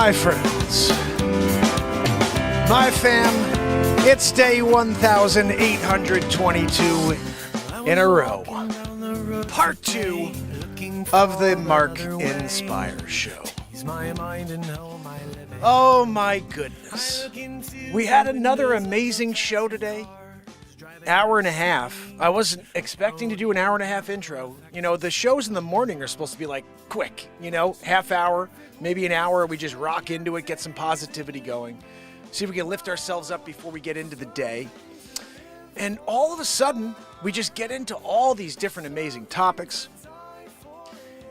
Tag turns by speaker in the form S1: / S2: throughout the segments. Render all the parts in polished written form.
S1: My friends, my fam, it's day 1,822 in a row. Part 2 of the Mark Inspire show. Oh my goodness. We had another amazing show today. Hour and a half. I wasn't expecting to do an hour and a half intro. You know, the shows in the morning are supposed to be like quick, you know, half hour, maybe an hour. We just rock into it, get some positivity going. See if we can lift ourselves up before we get into the day. And all of a sudden, we just get into all these different amazing topics.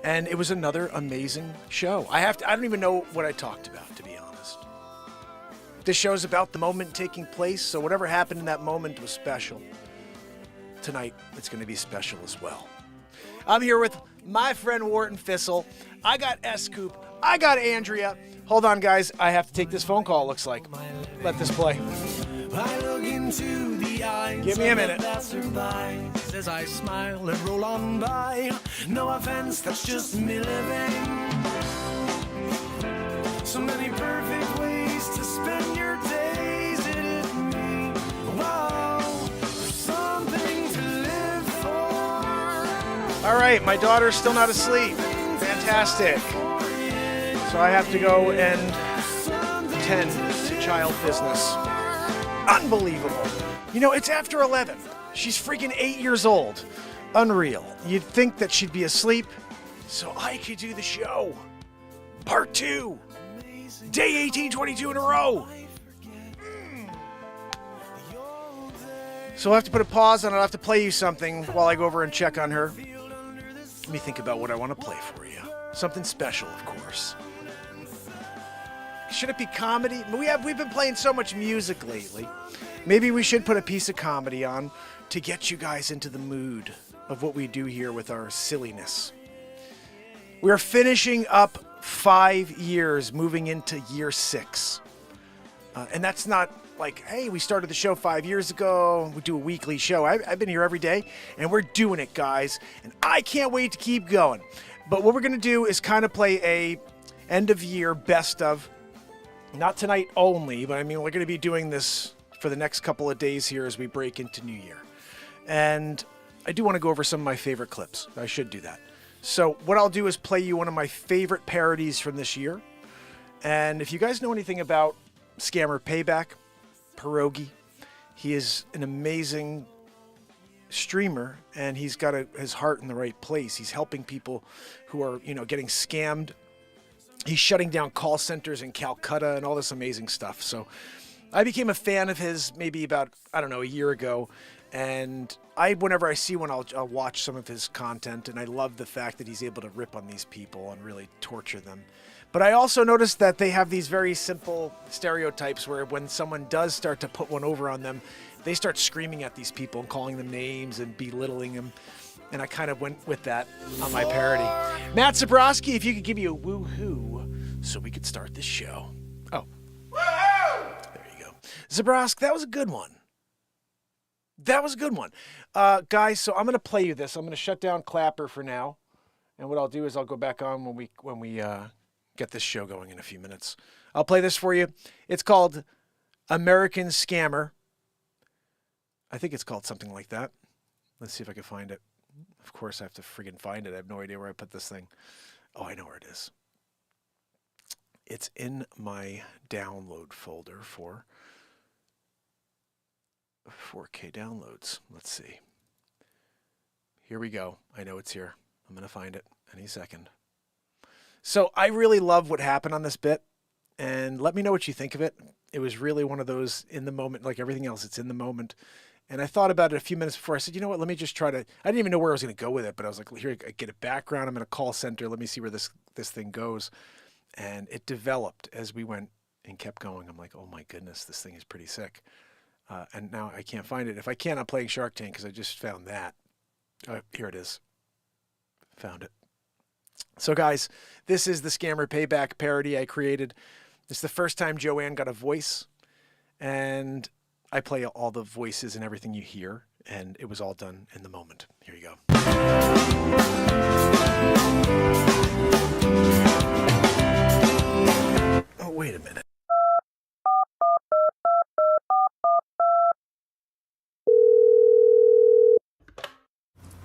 S1: And it was another amazing show. I don't even know what I talked about, to be honest. This show is about the moment taking place, so whatever happened in that moment was special. Tonight, it's going to be special as well. I'm here with my friend Wharton Fissel. I got S-Coop. I got Andrea. Hold on, guys. I have to take this phone call, it looks like. Let this play. Give me a minute. As I smile and roll on by. No offense, that's just me living. So many perfect ways to spend your days. It is me. Wow. Something to live for. All right, my daughter's still not asleep. Fantastic. So I have to go and tend to child business. Unbelievable. You know, it's after 11. She's freaking 8 years old. Unreal. You'd think that she'd be asleep so I could do the show. Part 2. Day 1822 in a row. So I'll have to put a pause on it. I'll have to play you something while I go over and check on her. Let me think about what I want to play for you. Something special, of course. Should it be comedy? We've been playing so much music lately. Maybe we should put a piece of comedy on to get you guys into the mood of what we do here with our silliness. We're finishing up 5 years, moving into year 6. And that's not like, hey, we started the show 5 years ago. We do a weekly show. I've been here every day, and we're doing it, guys. And I can't wait to keep going. But what we're going to do is kind of play a end-of-year best of. Not tonight only, but I mean, we're going to be doing this for the next couple of days here as we break into New Year. And I do want to go over some of my favorite clips. I should do that. So what I'll do is play you one of my favorite parodies from this year. And if you guys know anything about Scammer Payback, Pierogi, he is an amazing streamer, and he's got his heart in the right place. He's helping people who are, you know, getting scammed. He's shutting down call centers in Calcutta and all this amazing stuff. So I became a fan of his maybe about, I don't know, a year ago. And whenever I see one, I'll watch some of his content. And I love the fact that he's able to rip on these people and really torture them. But I also noticed that they have these very simple stereotypes where when someone does start to put one over on them, they start screaming at these people and calling them names and belittling them. And I kind of went with that on my parody. Matt Zabrowski, if you could give me a woo-hoo so we could start this show. Oh. Woo-hoo! There you go. Zabrowski, that was a good one. That was a good one. Guys, so I'm going to play you this. I'm going to shut down Clapper for now. And what I'll do is I'll go back on when we get this show going in a few minutes. I'll play this for you. It's called American Scammer. I think it's called something like that. Let's see if I can find it. Of course, I have to friggin' find it. I have no idea where I put this thing. Oh, I know where it is. It's in my download folder for 4K downloads. Let's see. Here we go. I know it's here. I'm going to find it any second. So I really love what happened on this bit. And let me know what you think of it. It was really one of those in the moment, like everything else. It's in the moment. And I thought about it a few minutes before. I said, you know what, let me just try to, I didn't even know where I was going to go with it, but I was like, here, I get a background. I'm in a call center. Let me see where this thing goes. And it developed as we went and kept going. I'm like, oh my goodness, this thing is pretty sick. And now I can't find it. If I can, I'm playing Shark Tank because I just found that. Here it is. Found it. So guys, this is the Scammer Payback parody I created. It's the first time Joanne got a voice. And I play all the voices and everything you hear, and it was all done in the moment. Here you go. Oh, wait a minute.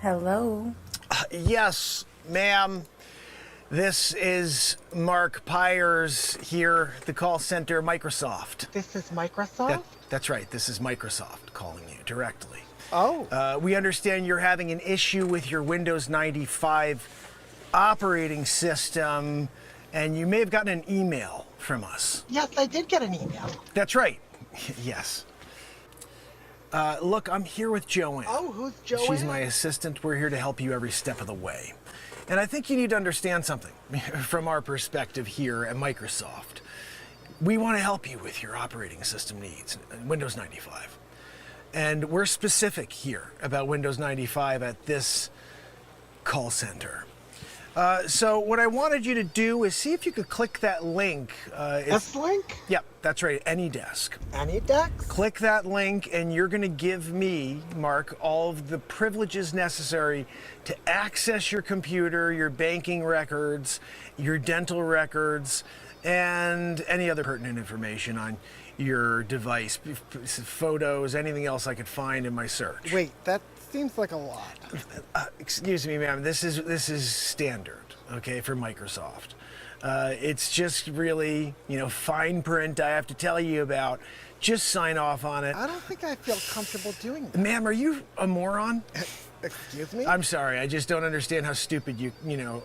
S2: Hello.
S1: Yes, ma'am. This is Mark Pires here, the call center, Microsoft.
S3: This is Microsoft?
S1: That's right. This is Microsoft calling you directly.
S3: Oh.
S1: We understand you're having an issue with your Windows 95 operating system, and you may have gotten an email from us.
S3: Yes, I did get an email.
S1: That's right. Yes. Look, I'm here with Joanne.
S3: Oh, who's Joanne?
S1: She's my assistant. We're here to help you every step of the way. And I think you need to understand something from our perspective here at Microsoft. We want to help you with your operating system needs, Windows 95. And we're specific here about Windows 95 at this call center. So what I wanted you to do is see if you could click that link.
S3: This link?
S1: Yep, that's right, AnyDesk.
S3: AnyDesk?
S1: Click that link and you're going to give me, Mark, all of the privileges necessary to access your computer, your banking records, your dental records, and any other pertinent information on your device, photos, anything else I could find in my search.
S3: Wait, that seems like a lot.
S1: Excuse me, ma'am. This is standard, okay, for Microsoft. It's just really, fine print I have to tell you about. Just sign off on it.
S3: I don't think I feel comfortable doing that.
S1: Ma'am, are you a moron?
S3: Excuse me?
S1: I'm sorry. I just don't understand how stupid you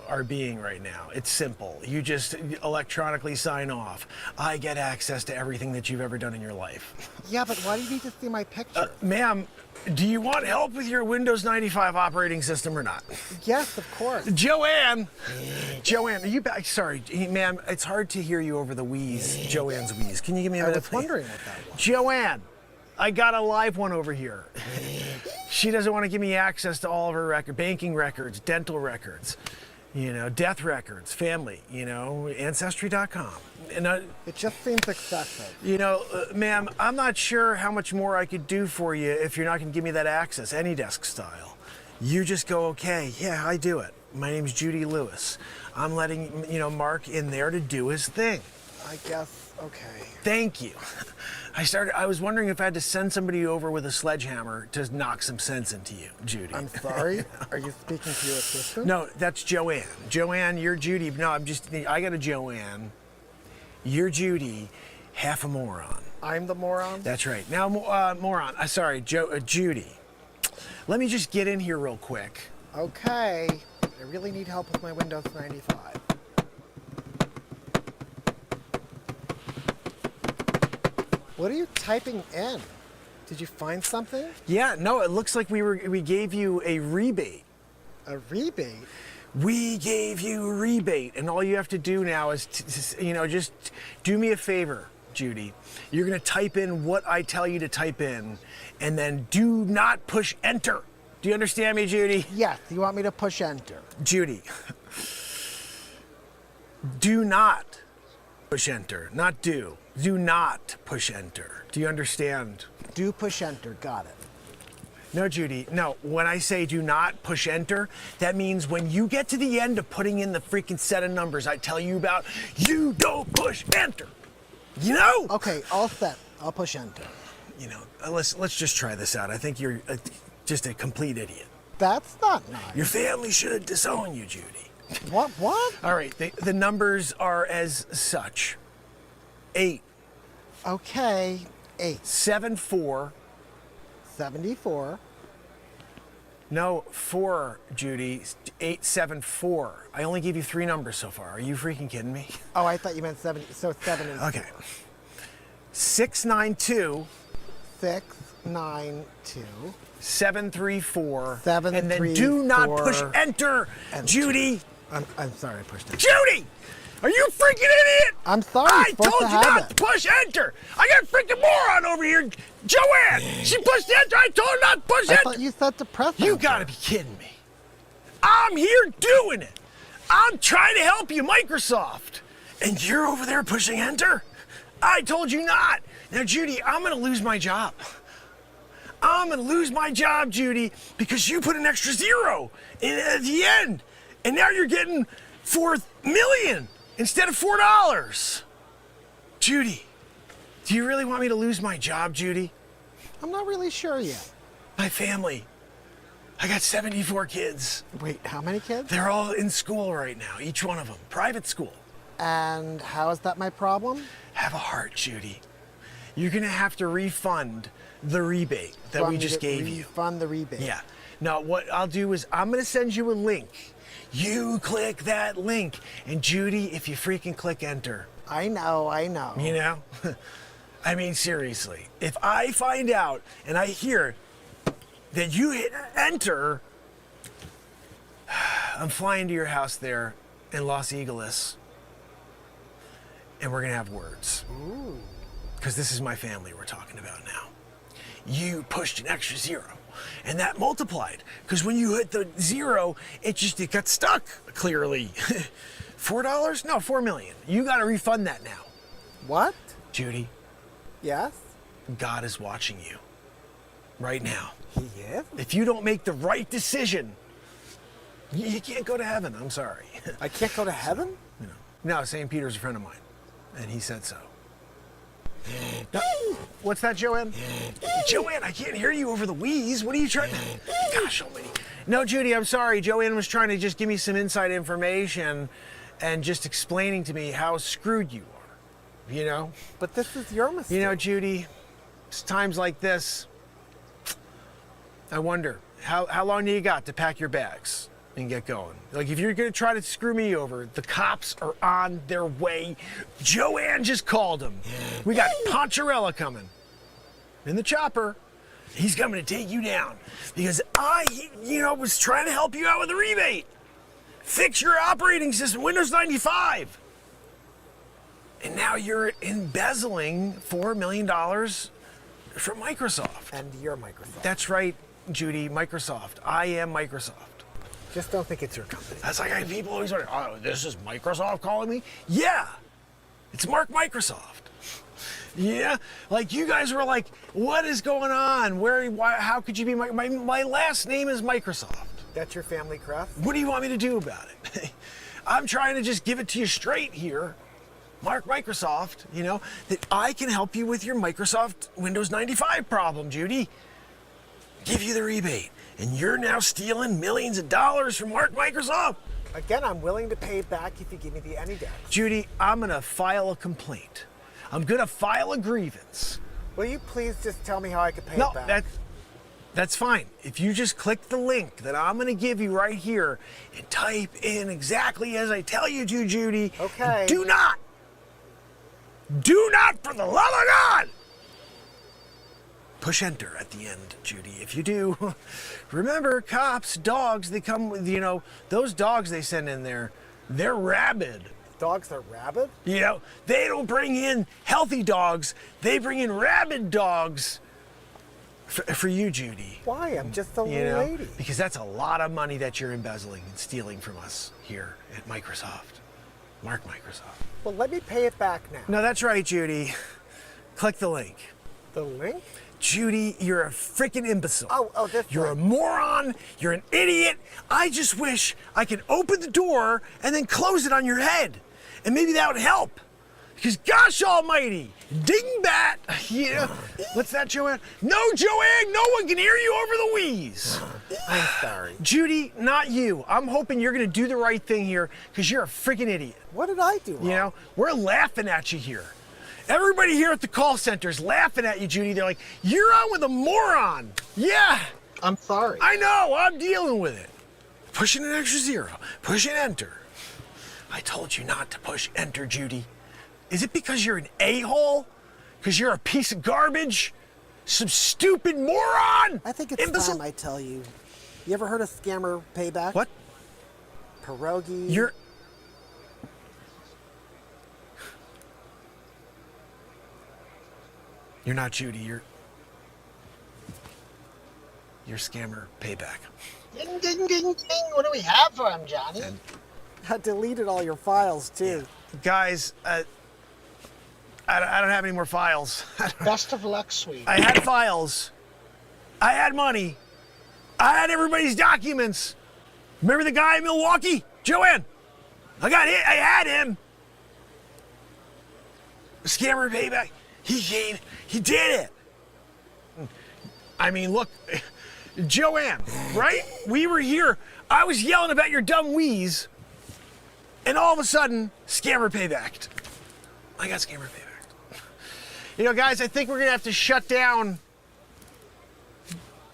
S1: are being right now. It's simple. You just electronically sign off. I get access to everything that you've ever done in your life.
S3: Yeah, but why do you need to see my picture?
S1: Ma'am, do you want help with your Windows 95 operating system or not?
S3: Yes, of course.
S1: Joanne, are you back? Sorry, ma'am, it's hard to hear you over the wheeze, Joanne's wheeze. Can you give me a minute?
S3: I was wondering what that was.
S1: Joanne, I got a live one over here. She doesn't want to give me access to all of her banking records, dental records, death records, family, Ancestry.com. And
S3: it just seems excessive.
S1: Ma'am, I'm not sure how much more I could do for you if you're not going to give me that access, AnyDesk style. You just go, okay, yeah, I do it. My name's Judy Lewis. I'm letting, Mark in there to do his thing.
S3: I guess, okay.
S1: Thank you. I was wondering if I had to send somebody over with a sledgehammer to knock some sense into you, Judy.
S3: I'm sorry? Are you speaking to your assistant?
S1: No, that's Joanne. Joanne, you're Judy. No, I got a Joanne. You're Judy, half a moron.
S3: I'm the moron?
S1: That's right. Now, moron. Sorry, Judy. Let me just get in here real quick.
S3: Okay. I really need help with my Windows 95. What are you typing in? Did you find something?
S1: Yeah, no, it looks like we gave you a rebate.
S3: A rebate?
S1: We gave you a rebate, and all you have to do now is, just do me a favor, Judy. You're gonna type in what I tell you to type in, and then do not push enter. Do you understand me, Judy?
S3: Yes, you want me to push enter.
S1: Judy, do not push enter, not do. Do not push enter. Do you understand?
S3: Do push enter, got it.
S1: No, Judy, no. When I say do not push enter, that means when you get to the end of putting in the freaking set of numbers I tell you about, you don't push enter.
S3: Okay, all set. I'll push enter.
S1: Let's just try this out. I think you're just a complete idiot.
S3: That's not nice.
S1: Your family should disown you, Judy.
S3: What?
S1: All right, the numbers are as such. 8.
S3: Okay, 8.
S1: 74.
S3: 74.
S1: No, 4, Judy. 874. I only gave you 3 numbers so far. Are you freaking kidding me?
S3: Oh, I thought you meant 70. So 7 is...
S1: Okay. 692.
S3: 692.
S1: 734.
S3: 734.
S1: And then do not push enter, Judy.
S3: I'm sorry, I pushed enter.
S1: Judy! Are you a freaking idiot?
S3: I'm sorry.
S1: I told you not to push enter. I got a freaking moron over here, Joanne. She pushed enter. I told her not to push enter.
S3: I thought you said to press enter.
S1: You gotta be kidding me. I'm here doing it. I'm trying to help you, Microsoft. And you're over there pushing enter? I told you not. Now, Judy, I'm gonna lose my job. I'm gonna lose my job, Judy, because you put an extra 0 in at the end. And now you're getting $4 million instead of $4. Judy, do you really want me to lose my job, Judy?
S3: I'm not really sure yet.
S1: My family. I got 74 kids.
S3: Wait, how many kids?
S1: They're all in school right now, each one of them. Private school.
S3: And how is that my problem?
S1: Have a heart, Judy. You're gonna have to refund the rebate that we just gave you.
S3: Refund the rebate.
S1: Yeah. Now, what I'll do is I'm gonna send you a link. You click that link, and Judy, if you freaking click enter.
S3: I know.
S1: You know? I mean, seriously. If I find out and I hear that you hit enter, I'm flying to your house there in Los Angeles, and we're gonna have words.
S3: Ooh.
S1: Because this is my family we're talking about now. You pushed an extra 0, and that multiplied. Because when you hit the 0, it got stuck, clearly. $4? No, $4 million. You gotta refund that now.
S3: What?
S1: Judy,
S3: Yes?
S1: God is watching you right now.
S3: He is?
S1: If you don't make the right decision, you can't go to heaven. I'm sorry.
S3: I can't go to heaven?
S1: No, St. Peter's a friend of mine, and he said so. No, what's that, Joanne? Joanne, I can't hear you over the wheeze. What are you trying to... Gosh almighty. No, Judy, I'm sorry. Joanne was trying to just give me some inside information and just explaining to me how screwed you are, you know?
S3: But this is your mistake.
S1: You know, Judy, it's times like this, I wonder, how long do you got to pack your bags and get going? Like, if you're gonna try to screw me over, the cops are on their way. Joanne just called them. We got Poncherella coming in the chopper. He's coming to take you down because I, was trying to help you out with the rebate. Fix your operating system, Windows 95. And now you're embezzling $4 million from Microsoft.
S3: And you're Microsoft.
S1: That's right, Judy, Microsoft. I am Microsoft.
S3: Just don't think it's your company.
S1: That's like people always wonder, oh, this is Microsoft calling me? Yeah, it's Mark Microsoft. Yeah, like you guys were like, what is going on? Why, how could you be my last name is Microsoft.
S3: That's your family crest?
S1: What do you want me to do about it? I'm trying to just give it to you straight here. Mark Microsoft, that I can help you with your Microsoft Windows 95 problem, Judy. Give you the rebate. And you're now stealing millions of dollars from Mark Microsoft.
S3: Again, I'm willing to pay it back if you give me the AnyDex.
S1: Judy, I'm gonna file a complaint. I'm gonna file a grievance.
S3: Will you please just tell me how I can pay it back?
S1: No, that's fine. If you just click the link that I'm gonna give you right here and type in exactly as I tell you to, Judy.
S3: Okay.
S1: Do not, for the love of God, push enter at the end, Judy. If you do, remember, cops, dogs, they come with, those dogs they send in there, they're rabid.
S3: Dogs are rabid?
S1: They don't bring in healthy dogs, they bring in rabid dogs for you, Judy.
S3: Why? I'm just a little lady.
S1: Because that's a lot of money that you're embezzling and stealing from us here at Microsoft. Mark Microsoft.
S3: Well, let me pay it back now.
S1: No, that's right, Judy. Click the link.
S3: The link?
S1: Judy, you're a freaking imbecile.
S3: Oh, this
S1: You're a
S3: link.
S1: moron. You're an idiot. I just wish I could open the door and then close it on your head. And maybe that would help. Because gosh almighty, dingbat. What's that, Joanne? No, Joanne, no one can hear you over the wheeze.
S3: I'm sorry.
S1: Judy, not you. I'm hoping you're going to do the right thing here because you're a freaking idiot.
S3: What did I do wrong?
S1: We're laughing at you here. Everybody here at the call center is laughing at you, Judy. They're like, you're on with a moron. Yeah.
S3: I'm sorry.
S1: I know, I'm dealing with it. Pushing an extra 0, pushing enter. I told you not to push enter, Judy. Is it because you're an a-hole? Because you're a piece of garbage? Some stupid moron?
S3: I think it's
S1: imbecile?
S3: time I tell you. You ever heard of scammer payback?
S1: What?
S3: Pierogi.
S1: You're not Judy, you're scammer payback.
S2: Ding, ding, ding, ding. What do we have for him, Johnny?
S3: I deleted all your files, too.
S1: Guys, I don't have any more files.
S2: Best of luck, sweet.
S1: I had files. I had money. I had everybody's documents. Remember the guy in Milwaukee? Joanne. I had him. Scammer payback. He did it. I mean, look, Joanne, right? We were here. I was yelling about your dumb wheeze, and all of a sudden, scammer paybacked. I got scammer paybacked. You know, guys, I think we're gonna have to shut down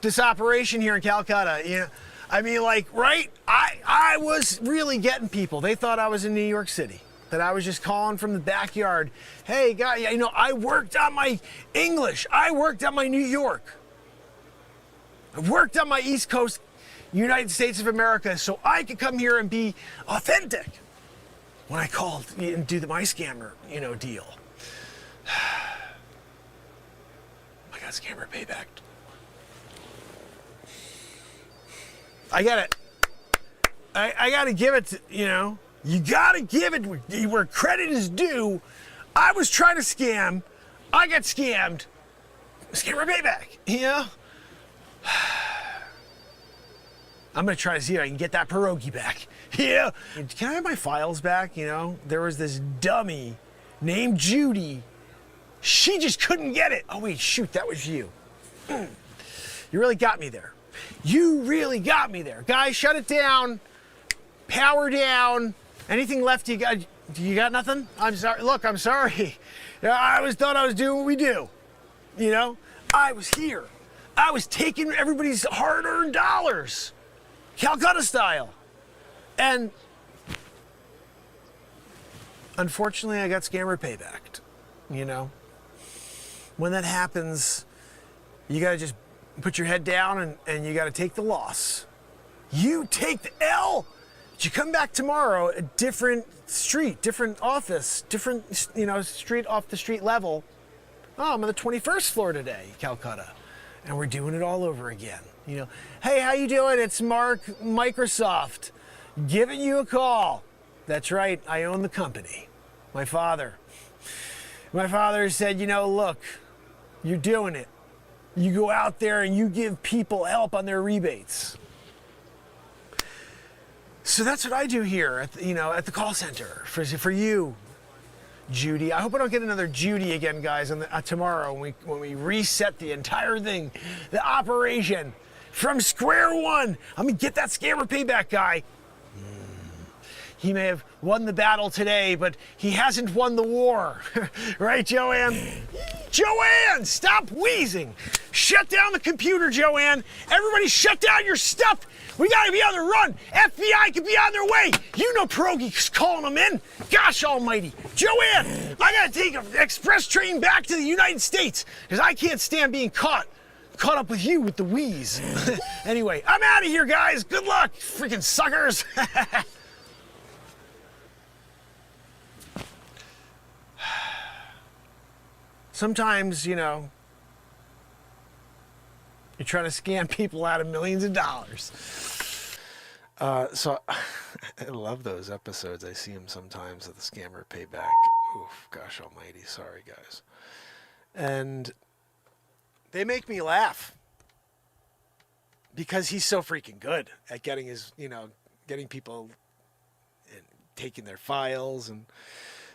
S1: this operation here in Calcutta. You know, I mean, like, right? I was really getting people. They thought I was in New York City, that I was just calling from the backyard. Hey, guy, you know, I worked on my English. I worked on my New York. I worked on my East Coast, United States of America, so I could come here and be authentic when I called and do my scammer, you know, deal. I got scammer paybacked. I gotta give it to, you know, you gotta give it where credit is due. I was trying to scam, I got scammed, scammer payback, you know? I'm gonna try to see if I can get that pierogi back. Yeah. Can I have my files back, you know? There was this dummy named Judy. She just couldn't get it. Oh wait, shoot, that was you. You really got me there. You really got me there. Guys, shut it down. Power down. Anything left you got? You got nothing? I'm sorry. Look, I'm sorry. I thought I was doing what we do. You know? I was here. I was taking everybody's hard-earned dollars. Calcutta style. And unfortunately, I got scammer paybacked. You know? When that happens, you gotta just put your head down and you gotta take the loss. You take the L, but you come back tomorrow, a different street, different office, different, you know, street off the street level. Oh, I'm on the 21st floor today, Calcutta. And we're doing it all over again. You know, hey, how you doing? It's Mark, Microsoft, giving you a call. That's right, I own the company. My father said, you know, look, you're doing it. You go out there and you give people help on their rebates. So that's what I do here at the call center for you, Judy. I hope I don't get another Judy again, guys, tomorrow when we reset the entire thing, the operation from square one. I'm gonna get that scammer payback guy. He may have won the battle today, but he hasn't won the war. Right, Joanne? Joanne, stop wheezing. Shut down the computer, Joanne. Everybody shut down your stuff. We gotta be on the run. FBI could be on their way. You know Pierogi's calling them in. Gosh almighty. Joanne, I gotta take an express train back to the United States because I can't stand being caught up with you with the wheeze. Anyway, I'm out of here, guys. Good luck, freaking suckers. Sometimes, you know, you're trying to scam people out of millions of dollars. So I love those episodes. I see them sometimes of the scammer payback. Oof, gosh almighty. Sorry, guys. And they make me laugh because he's so freaking good at getting getting people and taking their files. And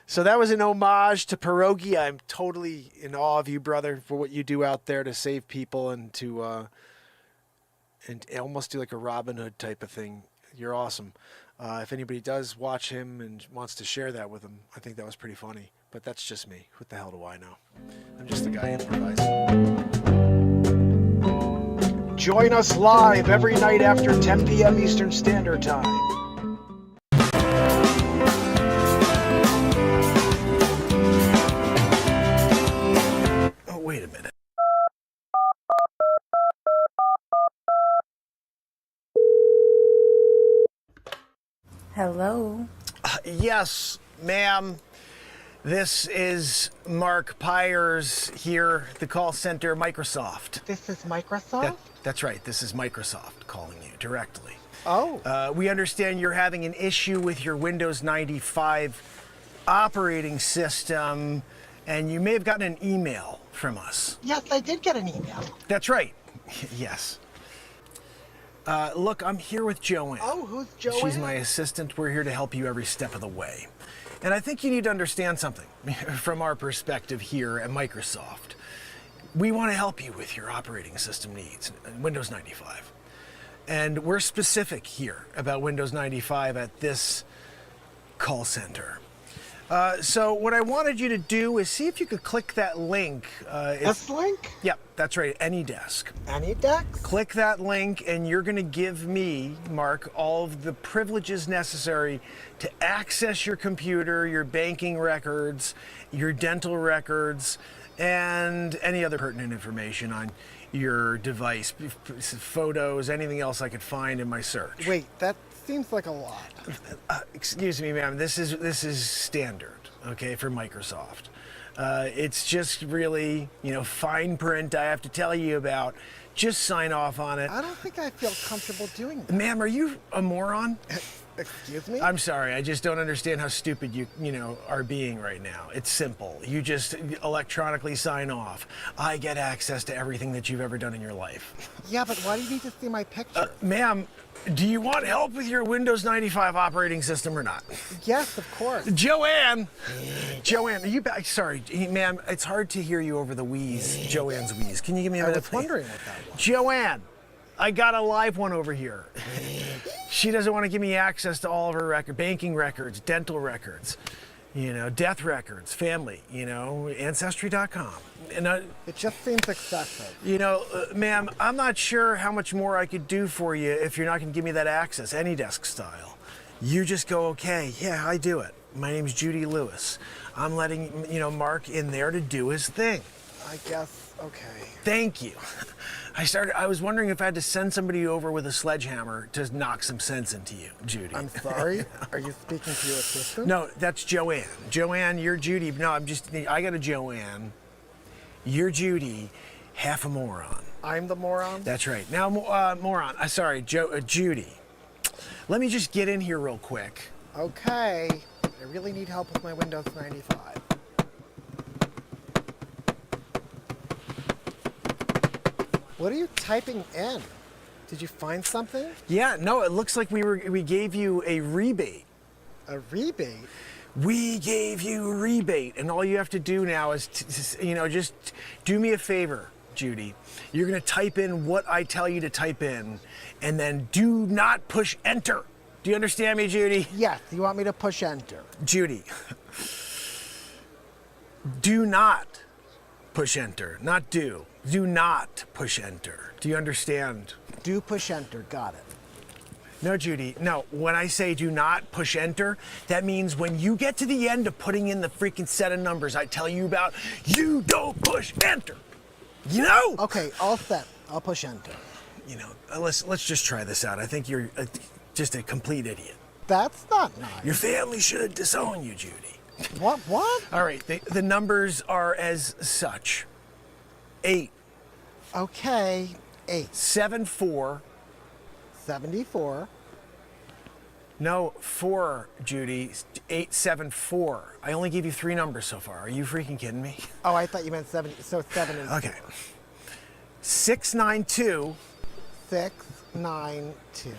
S1: so that was an homage to Pierogi. I'm totally in awe of you, brother, for what you do out there to save people and to and almost do like a Robin Hood type of thing. You're awesome. If anybody does watch him and wants to share that with him, I think that was pretty funny. But that's just me. What the hell do I know? I'm just a guy improvising.
S4: Join us live every night after 10 p.m. Eastern Standard Time.
S1: Oh, wait a minute.
S5: Hello.
S1: Yes, ma'am. This is Mark Pires here, the call center, Microsoft.
S2: This is Microsoft?
S1: That's right. This is Microsoft calling you directly.
S3: Oh.
S1: We understand you're having an issue with your Windows 95 operating system, and you may have gotten an email from us.
S2: Yes, I did get an email.
S1: That's right. Yes. Look, I'm here with Joanne.
S2: Oh, who's Joanne?
S1: She's my assistant. We're here to help you every step of the way. And I think you need to understand something from our perspective here at Microsoft. We want to help you with your operating system needs, Windows 95. And we're specific here about Windows 95 at this call center. So what I wanted you to do is see if you could click that link.
S2: This link?
S1: Yep, that's right, AnyDesk.
S2: AnyDesk?
S1: Click that link and you're going to give me, Mark, all of the privileges necessary to access your computer, your banking records, your dental records, and any other pertinent information on your device, photos, anything else I could find in my search.
S3: Wait, that seems like a lot.
S1: Excuse me, ma'am. This is standard, okay, for Microsoft. It's just really, fine print I have to tell you about. Just sign off on it.
S3: I don't think I feel comfortable doing that.
S1: Ma'am, are you a moron?
S3: Excuse me?
S1: I'm sorry. I just don't understand how stupid you are being right now. It's simple. You just electronically sign off. I get access to everything that you've ever done in your life.
S3: Yeah, but why do you need to see my picture?
S1: Ma'am, do you want help with your Windows 95 operating system or not?
S3: Yes, of course.
S1: Joanne, are you back? Sorry, ma'am, it's hard to hear you over the wheeze, Joanne's wheeze. Can you give me a minute?
S3: I was wondering what that was.
S1: Joanne, I got a live one over here. She doesn't want to give me access to all of her banking records, dental records, death records, family, Ancestry.com. And
S3: It just seems excessive.
S1: ma'am, I'm not sure how much more I could do for you if you're not going to give me that access, AnyDesk style. You just go, okay, yeah, I do it. My name's Judy Lewis. I'm letting, Mark in there to do his thing.
S3: I guess, okay.
S1: Thank you. I was wondering if I had to send somebody over with a sledgehammer to knock some sense into you, Judy.
S3: I'm sorry? Are you speaking to your assistant?
S1: No, that's Joanne. Joanne, you're Judy. No, I got a Joanne. You're Judy, half a moron.
S3: I'm the moron?
S1: That's right. Now, moron. Sorry, Judy. Let me just get in here real quick.
S3: Okay. I really need help with my Windows 95. What are you typing in? Did you find something?
S1: Yeah, no, it looks like we gave you a rebate.
S3: A rebate?
S1: We gave you a rebate, and all you have to do now is, just do me a favor, Judy. You're gonna type in what I tell you to type in, and then do not push enter. Do you understand me, Judy?
S3: Yes, you want me to push enter.
S1: Judy, do not push enter, not do. Do not push enter. Do you understand?
S3: Do push enter, got it.
S1: No, Judy, no. When I say do not push enter, that means when you get to the end of putting in the freaking set of numbers I tell you about, you don't push enter.
S3: Okay, all set. I'll push enter.
S1: Let's just try this out. I think you're just a complete idiot.
S3: That's not nice.
S1: Your family should disown you, Judy.
S3: What?
S1: All right, the numbers are as such. 8.
S3: Okay, 8.
S1: 74.
S3: 74.
S1: No, 4, Judy. 874. I only gave you 3 numbers so far. Are you freaking kidding me?
S3: Oh, I thought you meant 70. So 7 and
S1: Okay. 692.
S3: 692.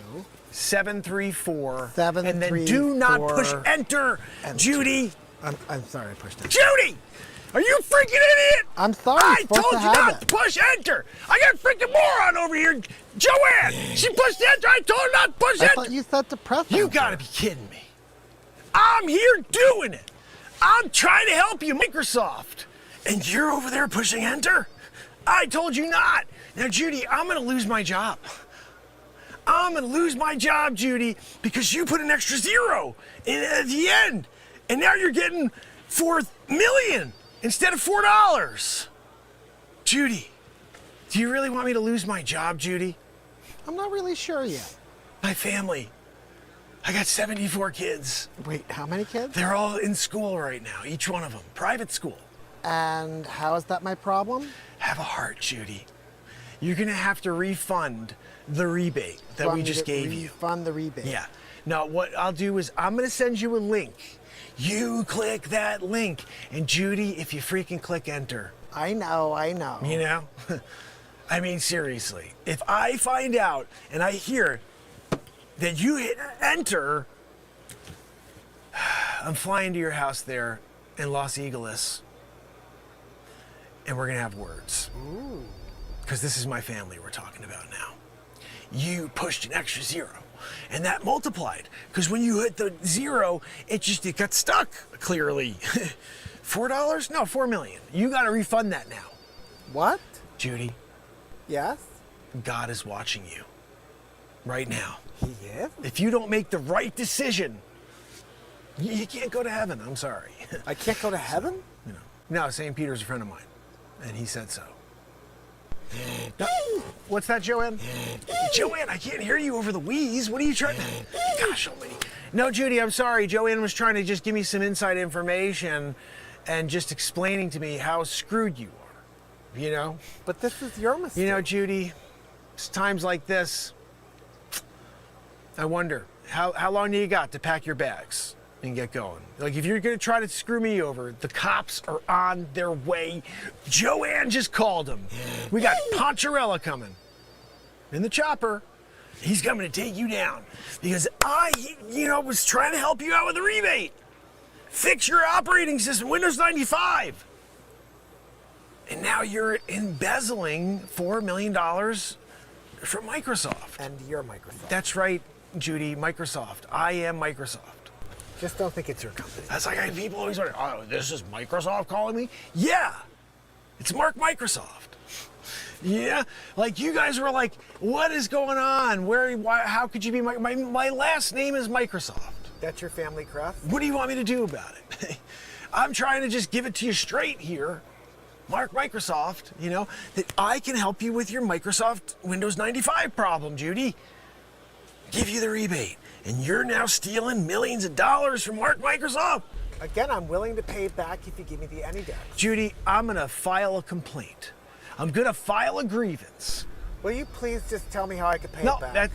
S1: 734.
S3: 734.
S1: And then do not push enter, Judy.
S3: I'm sorry, I pushed enter.
S1: Judy! Are you freaking idiot?
S3: I'm sorry.
S1: I
S3: You're supposed
S1: told
S3: to
S1: you
S3: have
S1: not
S3: it.
S1: to push enter. I got a freaking moron over here, Joanne. She pushed enter. I told her not to push
S3: I
S1: enter.
S3: thought you said to press
S1: You
S3: enter.
S1: gotta be kidding me. I'm here doing it. I'm trying to help you, Microsoft. And you're over there pushing enter? I told you not. Now, Judy, I'm gonna lose my job. I'm gonna lose my job, Judy, because you put an extra 0 in at the end. And now you're getting $4 million instead of $4. Judy, do you really want me to lose my job, Judy?
S3: I'm not really sure yet.
S1: My family. I got 74 kids.
S3: Wait, how many kids?
S1: They're all in school right now, each one of them. Private school.
S3: And how is that my problem?
S1: Have a heart, Judy. You're gonna have to refund the rebate that we just gave you.
S3: Refund the rebate.
S1: Yeah. Now, what I'll do is I'm gonna send you a link. You click that link. And Judy, if you freaking click enter.
S3: I know.
S1: I mean, seriously. If I find out and I hear that you hit enter, I'm flying to your house there in Los Angeles, and we're gonna have words.
S3: Ooh.
S1: Because this is my family we're talking about now. You pushed an extra 0, and that multiplied. Because when you hit the 0, it got stuck, clearly. $4? No, $4 million. You gotta refund that now.
S3: What?
S1: Judy,
S3: Yes?
S1: God is watching you right now.
S3: He is?
S1: If you don't make the right decision, you can't go to heaven. I'm sorry.
S3: I can't go to heaven?
S1: No, St. Peter's a friend of mine, and he said so. No, what's that, Joanne? Joanne, I can't hear you over the wheeze. What are you trying to... Gosh almighty. No, Judy, I'm sorry. Joanne was trying to just give me some inside information and just explaining to me how screwed you are, you know?
S3: But this is your mistake.
S1: You know, Judy, it's times like this, I wonder, how long do you got to pack your bags and get going? Like, if you're gonna try to screw me over, the cops are on their way. Joanne just called them. We got Poncherella coming in the chopper. He's coming to take you down because I, was trying to help you out with a rebate. Fix your operating system, Windows 95. And now you're embezzling $4 million from Microsoft.
S3: And you're Microsoft.
S1: That's right, Judy, Microsoft. I am Microsoft.
S3: Just don't think it's your company.
S1: That's like people always wonder, oh, this is Microsoft calling me? Yeah, it's Mark Microsoft. Yeah, like you guys were like, what is going on? How could you be my last name is Microsoft.
S3: That's your family crest?
S1: What do you want me to do about it? I'm trying to just give it to you straight here. Mark Microsoft, that I can help you with your Microsoft Windows 95 problem, Judy. Give you the rebate. And you're now stealing millions of dollars from Mark Microsoft.
S3: Again, I'm willing to pay it back if you give me the AnyDesk.
S1: Judy, I'm gonna file a complaint. I'm gonna file a grievance.
S3: Will you please just tell me how I can pay it back?
S1: No,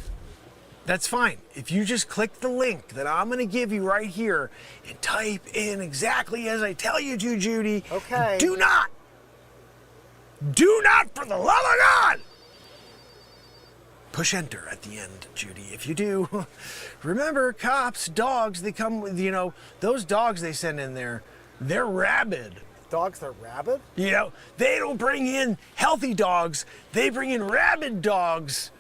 S1: that's fine. If you just click the link that I'm gonna give you right here and type in exactly as I tell you to, Judy.
S3: Okay.
S1: Do not, for the love of God, push enter at the end, Judy. If you do, remember, cops, dogs, they come with, those dogs they send in there, they're rabid.
S3: Dogs are rabid?
S1: They don't bring in healthy dogs, they bring in rabid dogs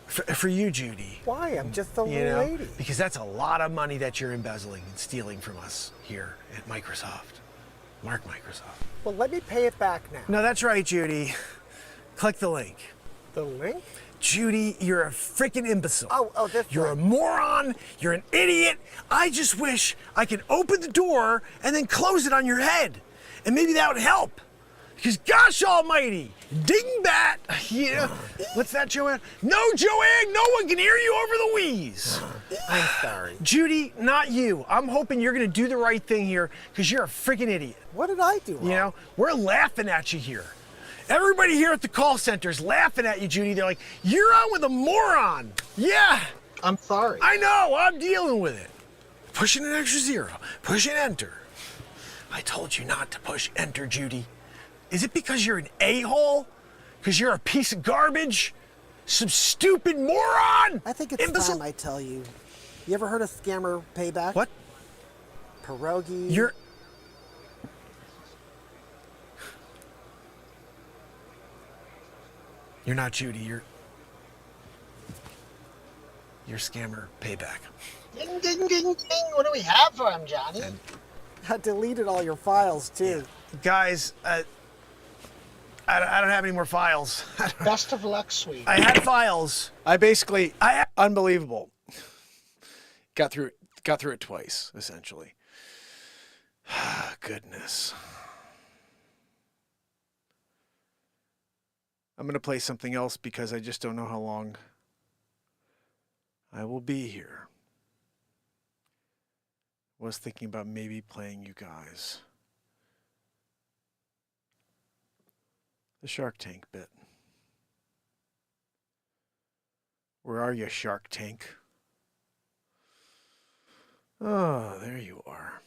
S1: for you, Judy.
S3: Why? I'm just a little lady.
S1: Because that's a lot of money that you're embezzling and stealing from us here at Microsoft. Mark Microsoft.
S3: Well, let me pay it back now.
S1: No, that's right, Judy. Click the link.
S3: The link?
S1: Judy, you're a freaking imbecile.
S3: Oh, this
S1: You're
S3: one.
S1: a moron. You're an idiot. I just wish I could open the door and then close it on your head. And maybe that would help. Because gosh almighty, dingbat. What's that, Joanne? No, Joanne, no one can hear you over the wheeze.
S3: I'm sorry.
S1: Judy, not you. I'm hoping you're going to do the right thing here because you're a freaking idiot.
S3: What did I do wrong?
S1: We're laughing at you here. Everybody here at the call center's laughing at you, Judy. They're like, you're on with a moron. Yeah.
S2: I'm sorry.
S1: I know, I'm dealing with it. Pushing an extra 0, pushing enter. I told you not to push enter, Judy. Is it because you're an a-hole? Because you're a piece of garbage? Some stupid moron?
S3: I think it's
S1: imbecile?
S3: time I tell you. You ever heard of scammer payback?
S1: What?
S3: Pierogi.
S1: You're not Judy, you're scammer payback.
S2: Ding, ding, ding, ding. What do we have for him, Johnny?
S3: I deleted all your files, too.
S1: Guys, I don't have any more files.
S2: Best of luck, sweet.
S1: I had files.
S5: Unbelievable. Got through it twice, essentially. Goodness. I'm going to play something else because I just don't know how long I will be here. Was thinking about maybe playing you guys the Shark Tank bit. Where are you, Shark Tank? Oh, there you are.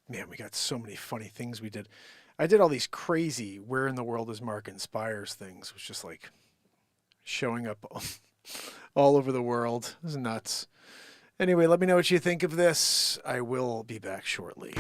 S5: Man, we got so many funny things we did. I did all these crazy where in the world is Mark Inspires things. It was just like showing up all over the world. It was nuts. Anyway, let me know what you think of this. I will be back shortly.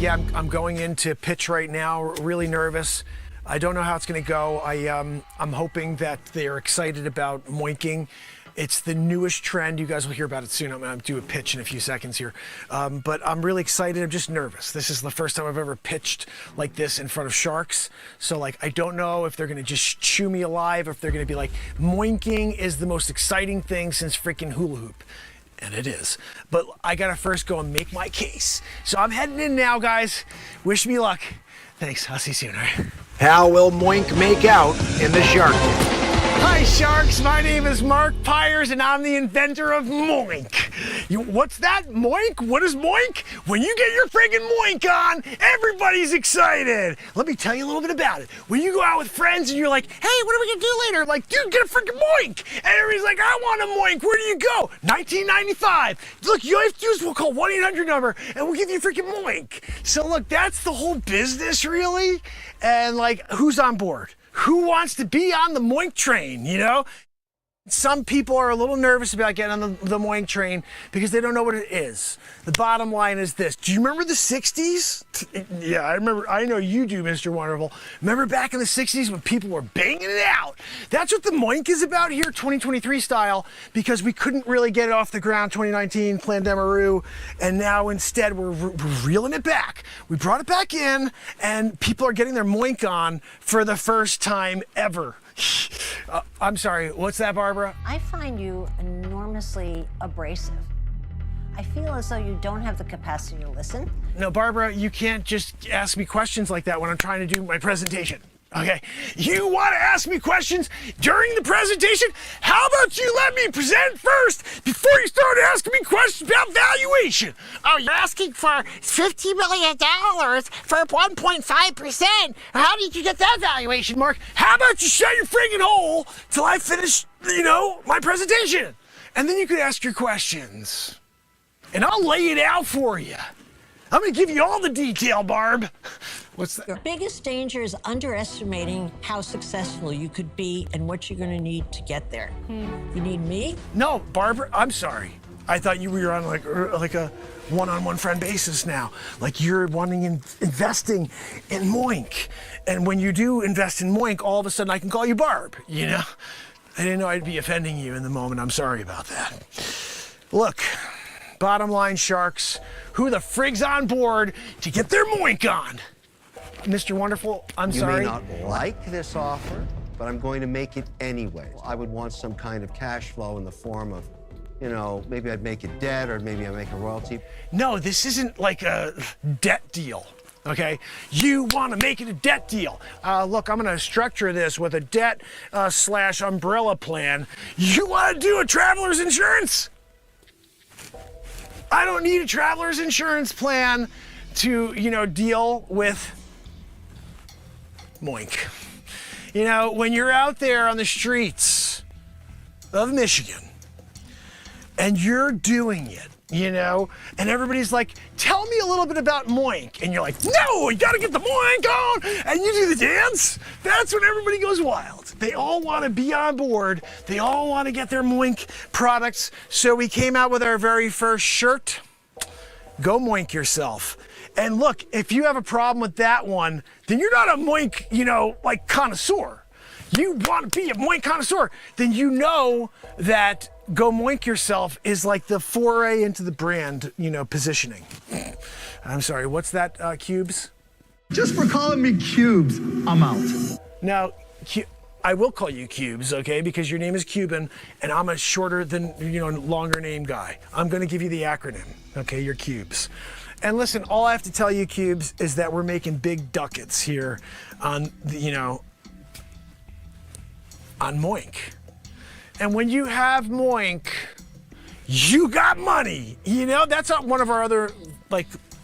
S5: Yeah, I'm going into pitch right now, really nervous. I don't know how it's going to go. I'm hoping that they're excited about moinking. It's the newest trend. You guys will hear about it soon. I'm going to do a pitch in a few seconds here. But I'm really excited. I'm just nervous. This is the first time I've ever pitched like this in front of sharks. So like, I don't know if they're going to just chew me alive or if they're going to be like, moinking is the most exciting thing since freaking hula hoop. And it is. But I gotta first go and make my case. So I'm heading in now, guys. Wish me luck. Thanks. I'll see you soon, all right?
S4: How will Moink make out in the shark tank?
S5: Hi, sharks. My name is Mark Pires, and I'm the inventor of Moink. What's that? Moink? What is Moink? When you get your friggin' Moink on, everybody's excited. Let me tell you a little bit about it. When you go out with friends and you're like, hey, what are we gonna do later? I'm like, dude, get a friggin' Moink. And everybody's like, I want a Moink. Where do you go? 1995. Look, you have to use, we'll call 1-800 number, and we'll give you a freaking Moink. So look, that's the whole business, really. And like, who's on board? Who wants to be on the Moink train, you know? Some people are a little nervous about getting on the Moink train because they don't know what it is. The bottom line is this. Do you remember the 60s? Yeah, I remember. I know you do, Mr. Wonderful. Remember back in the 60s when people were banging it out? That's what the Moink is about here, 2023 style, because we couldn't really get it off the ground 2019, Plandemaru, and now instead we're reeling it back. We brought it back in, and people are getting their Moink on for the first time ever. I'm sorry, what's that, Barbara?
S6: I find you enormously abrasive. I feel as though you don't have the capacity to listen.
S5: No, Barbara, you can't just ask me questions like that when I'm trying to do my presentation. Okay, you want to ask me questions during the presentation? How about you let me present first before you start asking me questions about valuation?
S2: Oh, you're asking for $50 million for 1.5%. How did you get that valuation?
S5: Mark, how about you shut your friggin' hole till I finish, my presentation? And then you could ask your questions. And I'll lay it out for you. I'm gonna give you all the detail, Barb. What's that?
S6: Your biggest danger is underestimating how successful you could be and what you're going to need to get there. You need me?
S5: No, Barbara, I'm sorry. I thought you were on like a one-on-one friend basis now. Like you're investing in Moink. And when you do invest in Moink, all of a sudden I can call you Barb, you know? I didn't know I'd be offending you in the moment. I'm sorry about that. Look, bottom line, sharks, who the frig's on board to get their Moink on? Mr. Wonderful, I'm sorry.
S7: You may not like this offer, but I'm going to make it anyway. I would want some kind of cash flow in the form of, maybe I'd make it debt or maybe I'd make a royalty.
S5: No, this isn't like a debt deal, okay? You want to make it a debt deal. Look, I'm going to structure this with a debt / umbrella plan. You want to do a traveler's insurance? I don't need a traveler's insurance plan to, deal with Moink. When you're out there on the streets of Michigan and you're doing it, and everybody's like, tell me a little bit about Moink. And you're like, no, you gotta get the Moink on. And you do the dance. That's when everybody goes wild. They all want to be on board. They all want to get their Moink products. So we came out with our very first shirt. Go Moink yourself. And look, if you have a problem with that one, then you're not a Moink, connoisseur. You want to be a Moink connoisseur, then you know that Go Moink Yourself is like the foray into the brand, positioning. I'm sorry, what's that, Cubes?
S8: Just for calling me Cubes, I'm out.
S5: Now, I will call you Cubes, okay? Because your name is Cuban, and I'm a shorter than, longer name guy. I'm gonna give you the acronym, okay? You're Cubes. And listen, all I have to tell you, Cubes, is that we're making big ducats here on, on Moink. And when you have Moink, you got money. That's not one of our other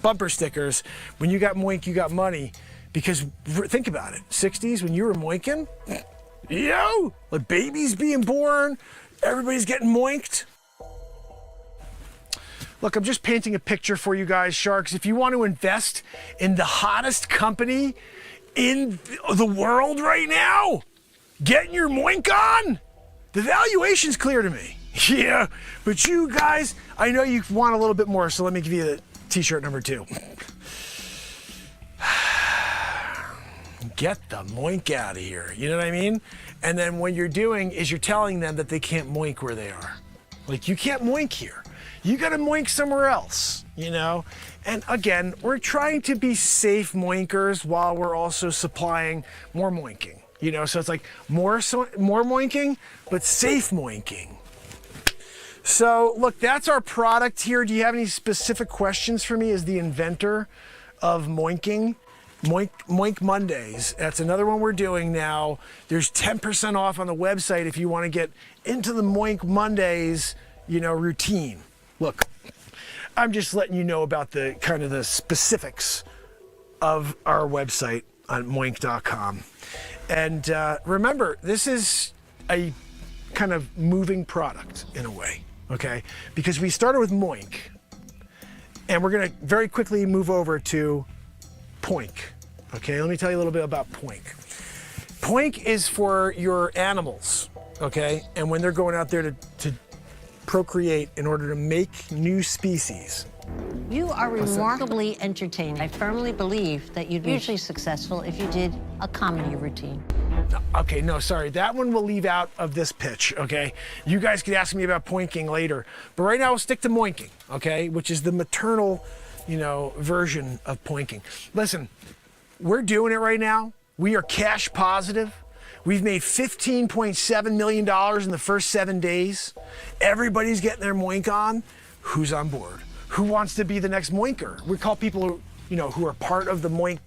S5: bumper stickers. When you got Moink, you got money. Because think about it, 60s when you were moinking, babies being born, everybody's getting moinked. Look, I'm just painting a picture for you guys, Sharks. If you want to invest in the hottest company in the world right now, getting your moink on, the valuation's clear to me. Yeah, but you guys, I know you want a little bit more, so let me give you the t-shirt number 2. Get the moink out of here, you know what I mean? And then what you're doing is you're telling them that they can't moink where they are. You can't moink here. You gotta moink somewhere else, And again, we're trying to be safe moinkers while we're also supplying more moinking, So it's more moinking, but safe moinking. So look, that's our product here. Do you have any specific questions for me as the inventor of moinking? Moink Mondays. That's another one we're doing now. There's 10% off on the website if you want to get into the Moink Mondays, routine. Look, I'm just letting you know about the kind of the specifics of our website on moink.com. And remember, this is a kind of moving product in a way, okay? Because we started with Moink, and we're gonna very quickly move over to Poink. Okay, let me tell you a little bit about Poink. Poink is for your animals, okay? And when they're going out there to procreate in order to make new species.
S6: You are remarkably entertaining. I firmly believe that you'd be usually successful if you did a comedy routine.
S5: Okay, no, sorry. That one we'll leave out of this pitch, okay? You guys could ask me about poinking later. But right now we'll stick to moinking, okay? Which is the maternal, version of poinking. Listen, we're doing it right now. We are cash positive. We've made $15.7 million in the first 7 days. Everybody's getting their moink on. Who's on board? Who wants to be the next moinker? We call people who are part of the moink,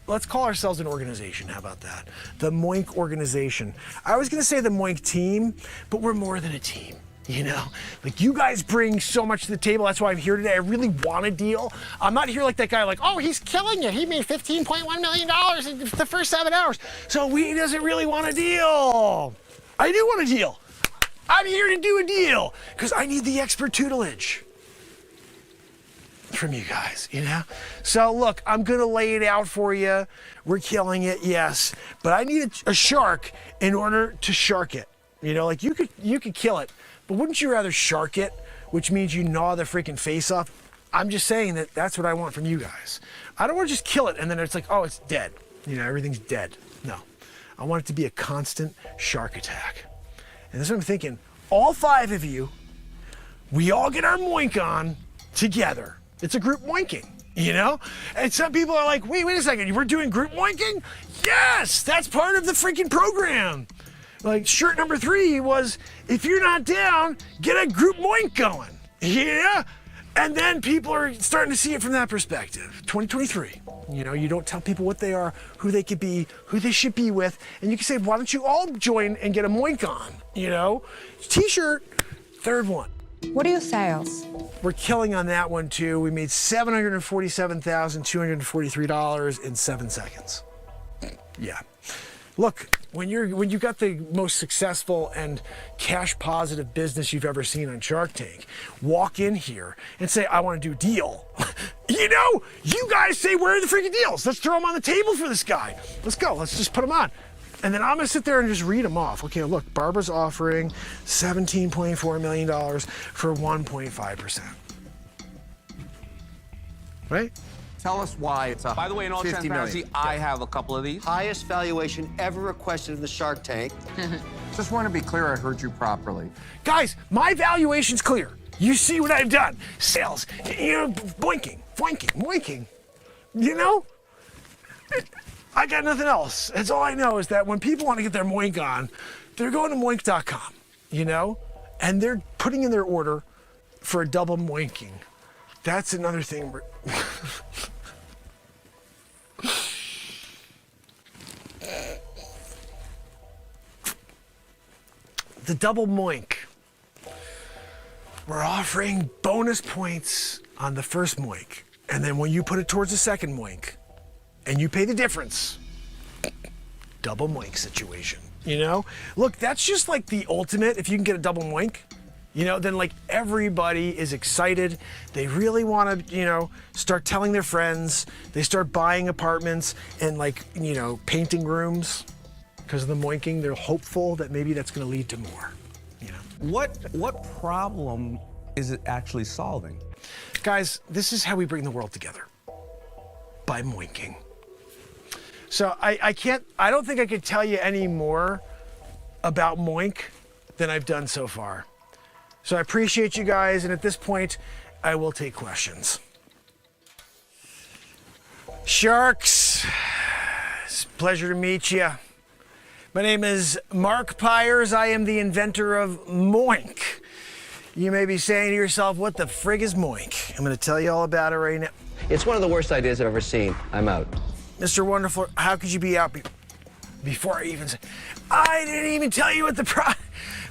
S5: let's call ourselves an organization. How about that? The Moink organization. I was gonna say the Moink team, but we're more than a team. You guys bring so much to the table. That's why I'm here today. I really want a deal. I'm not here like that guy, oh, he's killing it. He made $15.1 million in the first 7 hours. So he doesn't really want a deal. I do want a deal. I'm here to do a deal because I need the expert tutelage from you guys, So look, I'm gonna lay it out for you. We're killing it, yes, but I need a shark in order to shark it. You could kill it, but wouldn't you rather shark it, which means you gnaw the freaking face off? I'm just saying that's what I want from you guys. I don't want to just kill it and then it's oh, it's dead. Everything's dead. No, I want it to be a constant shark attack. And that's what I'm thinking. All 5 of you, we all get our moink on together. It's a group moinking, And some people are like, wait a second, we're doing group moinking? Yes, that's part of the freaking program. Shirt number 3 was, if you're not down, get a group moink going. Yeah? And then people are starting to see it from that perspective. 2023. You don't tell people what they are, who they could be, who they should be with, and you can say, why don't you all join and get a moink on? T-shirt, 3rd one.
S9: What are your sales?
S5: We're killing on that one too. We made $747,243 in 7 seconds. Yeah. Look, when you got the most successful and cash positive business you've ever seen on Shark Tank, walk in here and say, I want to do a deal. You guys say, where are the freaking deals? Let's throw them on the table for this guy. Let's go. Let's just put them on. And then I'm gonna sit there and just read them off. Okay, look, Barbara's offering $17.4 million for 1.5%. Right?
S10: Tell us why it's up.
S7: By the way, in all
S10: 50
S7: transparency,
S10: million.
S7: I have a couple of these. Highest valuation ever requested in the Shark Tank.
S10: Just want to be clear I heard you properly.
S5: Guys, my valuation's clear. You see what I've done. Sales, boinking, moinking. I got nothing else. That's all I know is that when people want to get their moink on, they're going to moink.com, and they're putting in their order for a double moinking. That's another thing. The double moink. We're offering bonus points on the first moink. And then when you put it towards the second moink and you pay the difference, double moink situation, you know? Look, that's just like the ultimate. If you can get a double moink, you know, then like everybody is excited. They really want to, you know, start telling their friends. They start buying apartments and like, you know, painting rooms because of the moinking. They're hopeful that maybe that's going to lead to more, you know?
S9: What problem is it actually solving?
S5: Guys, this is how we bring the world together. By moinking. So I don't think I could tell you any more about moink than I've done so far. So I appreciate you guys, and at this point, I will take questions. Sharks, it's a pleasure to meet you. My name is Mark Pires. I am the inventor of moink. You may be saying to yourself, what the frig is moink? I'm going to tell you all about it right now.
S11: It's one of the worst ideas I've ever seen. I'm out.
S5: Mr. Wonderful, how could you be out before I even said, I didn't even tell you what the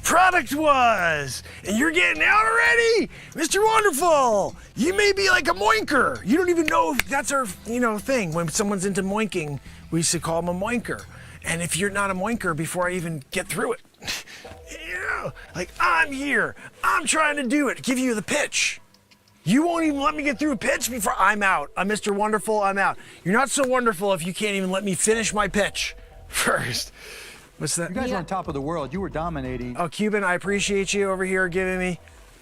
S5: product was, and you're getting out already? Mr. Wonderful, you may be like a moinker. You don't even know if that's our, you know, thing. When someone's into moinking, we used to call them a moinker. And if you're not a moinker before I even get through it, you know, like I'm here, I'm trying to do it, give you the pitch. You won't even let me get through a pitch before I'm out. I'm Mr. Wonderful, I'm out. You're not so wonderful if you can't even let me finish my pitch first. What's that?
S12: You guys are on top of the world. You were dominating.
S5: Oh, Cuban, I appreciate you over here giving me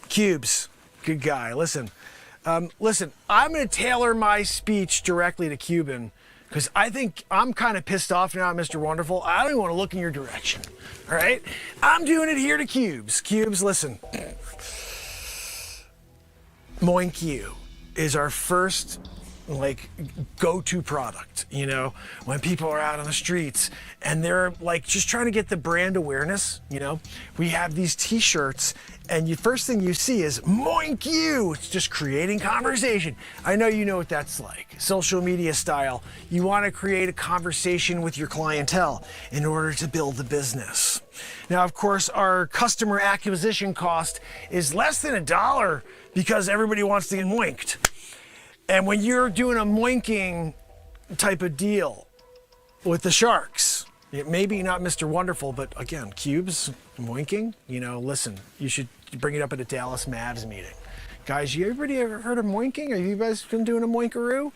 S5: cubes. Good guy. Listen, I'm going to tailor my speech directly to Cuban because I think I'm kind of pissed off now, Mr. Wonderful. I don't even want to look in your direction. All right? I'm doing it here to Cubes. Cubes, listen. Moink You is our first like go-to product, you know, when people are out on the streets and they're like just trying to get the brand awareness, you know. We have these t-shirts and the first thing you see is Moink You. It's just creating conversation. I know you know what that's like. Social media style. You want to create a conversation with your clientele in order to build the business. Now, of course, our customer acquisition cost is less than $1 because everybody wants to get moinked. And when you're doing a moinking type of deal with the Sharks, maybe not Mr. Wonderful, but again, Cubes, moinking, you know, listen, you should bring it up at a Dallas Mavs meeting. Guys, everybody ever heard of moinking? Have you guys been doing a moinkaroo?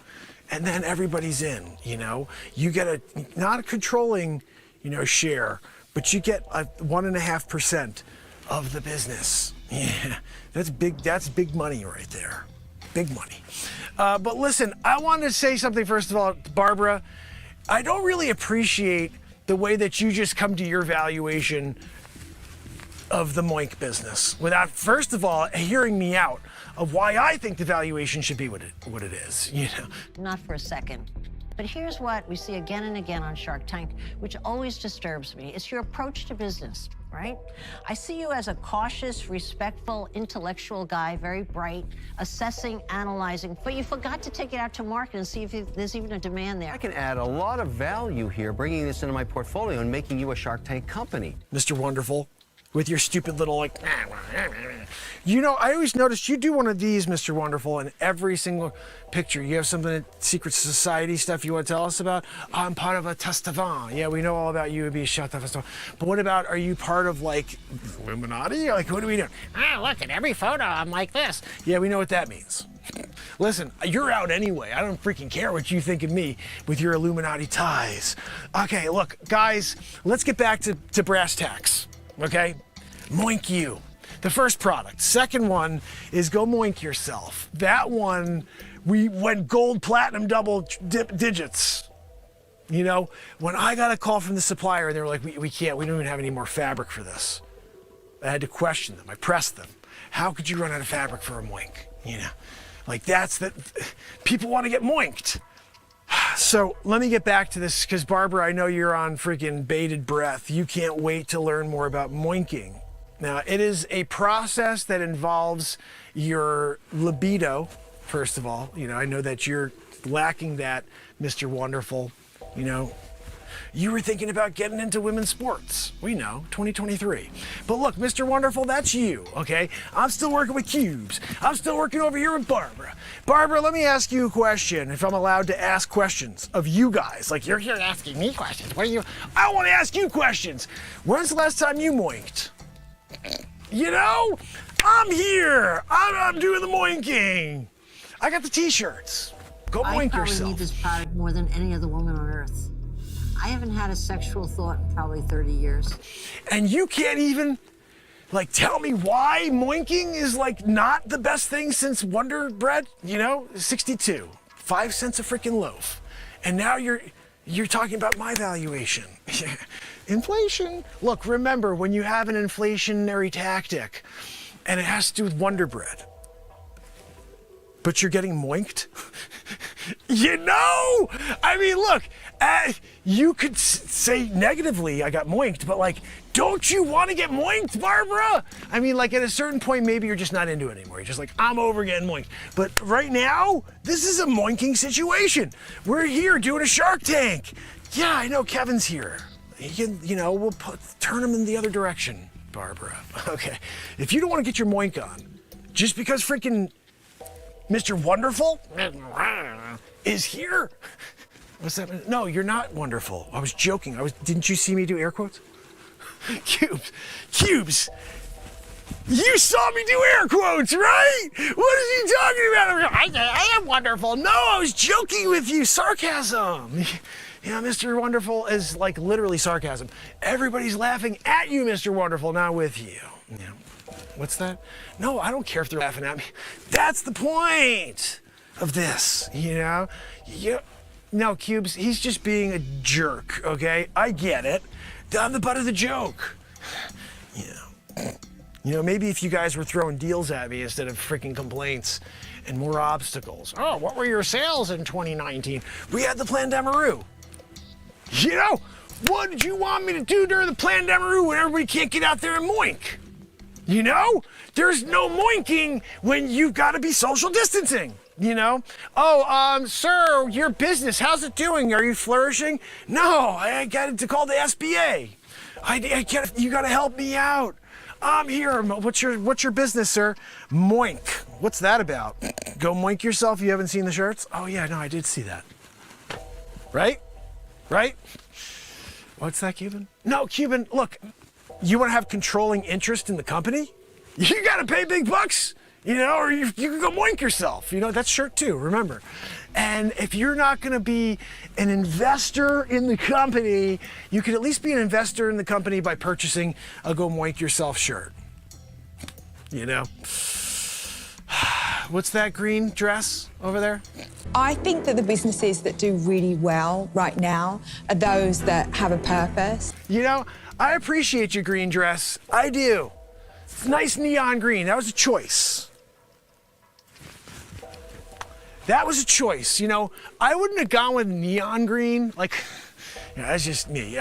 S5: And then everybody's in, you know. You get not a controlling, you know, share, but you get a 1.5% of the business. Yeah, that's big money right there. Big money. But listen, I wanted to say something first of all, Barbara. I don't really appreciate the way that you just come to your valuation of the moink business without, first of all, hearing me out of why I think the valuation should be what it is. You know.
S6: Not for a second. But here's what we see again and again on Shark Tank, which always disturbs me. It's your approach to business, right? I see you as a cautious, respectful, intellectual guy, very bright, assessing, analyzing, but you forgot to take it out to market and see if there's even a demand there.
S11: I can add a lot of value here, bringing this into my portfolio and making you a Shark Tank company.
S5: Mr. Wonderful, with your stupid little like, you know, I always noticed you do one of these, Mr. Wonderful, in every single picture. You have something secret society stuff you want to tell us about? I'm part of a Testavan. Yeah, we know all about you. It'd be a shut up. But what about, are you part of like Illuminati? Like, what are we doing?
S2: Look at every photo. I'm like this.
S5: Yeah, we know what that means. Listen, you're out anyway. I don't freaking care what you think of me with your Illuminati ties. Okay, look, guys, let's get back to brass tacks. Okay? Moink You. The first product. Second one is go moink yourself. That one, we went gold, platinum, double digits. You know, when I got a call from the supplier, they were like, we can't, we don't even have any more fabric for this. I had to question them. I pressed them. How could you run out of fabric for a moink? You know, like people want to get moinked. So let me get back to this because Barbara, I know you're on freaking bated breath. You can't wait to learn more about moinking. Now, it is a process that involves your libido, first of all. You know, I know that you're lacking that, Mr. Wonderful. You know, you were thinking about getting into women's sports. We know, 2023. But look, Mr. Wonderful, that's you, okay? I'm still working with Cubes. I'm still working over here with Barbara. Barbara, let me ask you a question, if I'm allowed to ask questions of you guys. Like, you're here asking me questions. What are you? I want to ask you questions. When's the last time you moinked? You know, I'm here. I'm doing the moinking. I got the t-shirts. Go moink
S6: I probably
S5: yourself.
S6: need this product more than any other woman on earth. I haven't had a sexual thought in probably 30 years.
S5: And you can't even, like, tell me why moinking is, like, not the best thing since Wonder Bread? You know, 62, 5 cents a freaking loaf. And now you're talking about my valuation. Inflation. Look, remember, when you have an inflationary tactic, and it has to do with Wonder Bread, but you're getting moinked? You know? I mean, look, you could say negatively, I got moinked, but like, don't you want to get moinked, Barbara? I mean, like at a certain point, maybe you're just not into it anymore. You're just like, I'm over getting moinked. But right now, this is a moinking situation. We're here doing a Shark Tank. Yeah, I know Kevin's here. He can, you know, we'll turn him in the other direction, Barbara. Okay. If you don't want to get your moink on, just because freaking Mr. Wonderful is here. What's that? No, you're not wonderful. I was joking. Didn't you see me do air quotes? Cubes. You saw me do air quotes, right? What is he talking about? I am wonderful. No, I was joking with you. Sarcasm. You know, Mr. Wonderful is like literally sarcasm. Everybody's laughing at you, Mr. Wonderful, not with you. You know, what's that? No, I don't care if they're laughing at me. That's the point of this, you know? No, Cubes, he's just being a jerk, okay? I get it. I'm the butt of the joke. You know, maybe if you guys were throwing deals at me instead of freaking complaints and more obstacles. Oh, what were your sales in 2019? We had the Plandamaroo. You know, what did you want me to do during the Plandamaroo when everybody can't get out there and moink? You know, there's no moinking when you've got to be social distancing. You know? Oh, sir, your business, how's it doing? Are you flourishing? No, I got to call the SBA. You got to help me out. I'm here. What's your business, sir? Moink. What's that about? Go moink yourself. You haven't seen the shirts? Oh yeah, no, I did see that. Right? What's that, Cuban? No, Cuban, look, you want to have controlling interest in the company? You got to pay big bucks. You know, or you can go moink yourself. You know, that's shirt too, remember. And if you're not going to be an investor in the company, you could at least be an investor in the company by purchasing a Go Moink Yourself shirt. You know? What's that green dress over there?
S13: I think that the businesses that do really well right now are those that have a purpose.
S5: You know, I appreciate your green dress. I do. It's nice neon green. That was a choice. That was a choice, you know. I wouldn't have gone with neon green. Like, you know, that's just me.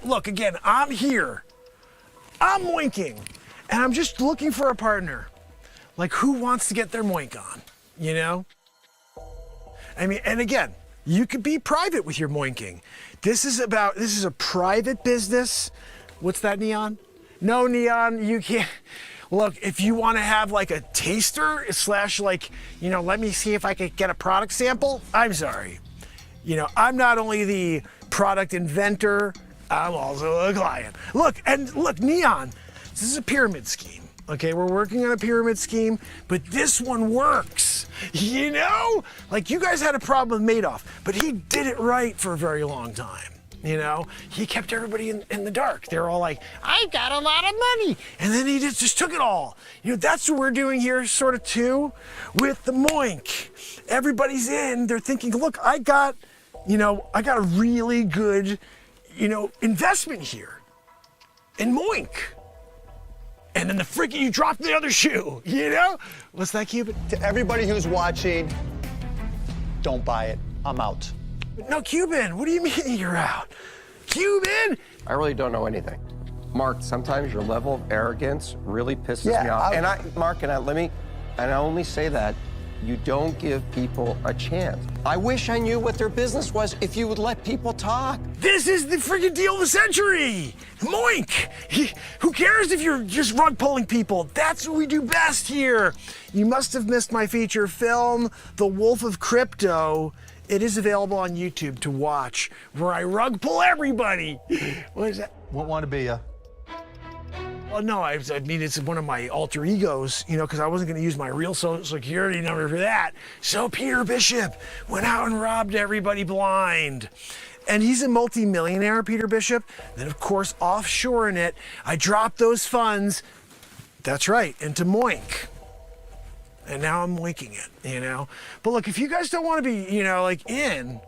S5: Look, again, I'm here. I'm moinking, and I'm just looking for a partner. Like, who wants to get their moink on, you know? I mean, and again, you could be private with your moinking. This is a private business. What's that, neon? No, neon, you can't. Look, if you want to have like a taster / like, you know, let me see if I could get a product sample, I'm sorry. You know, I'm not only the product inventor, I'm also a client. Look, Neon, this is a pyramid scheme. Okay, we're working on a pyramid scheme, but this one works. You know? Like, you guys had a problem with Madoff, but he did it right for a very long time. You know, he kept everybody in the dark. They're all like, I've got a lot of money. And then he just took it all. You know, that's what we're doing here sort of too with the moink. Everybody's in, they're thinking, look, I got a really good, you know, investment here in moink. And then you dropped the other shoe, you know? What's that, Cuban?
S8: To everybody who's watching, don't buy it. I'm out.
S5: No, Cuban, what do you mean you're out? Cuban!
S10: I really don't know anything.
S14: Mark, sometimes your level of arrogance really pisses
S8: Yeah,
S14: me off. Mark, and I only say that you don't give people a chance. I wish I knew what their business was if you would let people talk.
S5: This is the freaking deal of the century! Moink! Who cares if you're just rug pulling people? That's what we do best here. You must have missed my feature film, The Wolf of Crypto. It is available on YouTube to watch, where I rug pull everybody. What is that?
S8: Won't want to be ya.
S5: Well, no, I mean, it's one of my alter egos, you know, because I wasn't going to use my real social security number for that. So Peter Bishop went out and robbed everybody blind. And he's a multi-millionaire, Peter Bishop. Then, of course, offshoring it, I dropped those funds, that's right, into Moink. And now I'm moinking it, you know? But look, if you guys don't want to be, you know, like in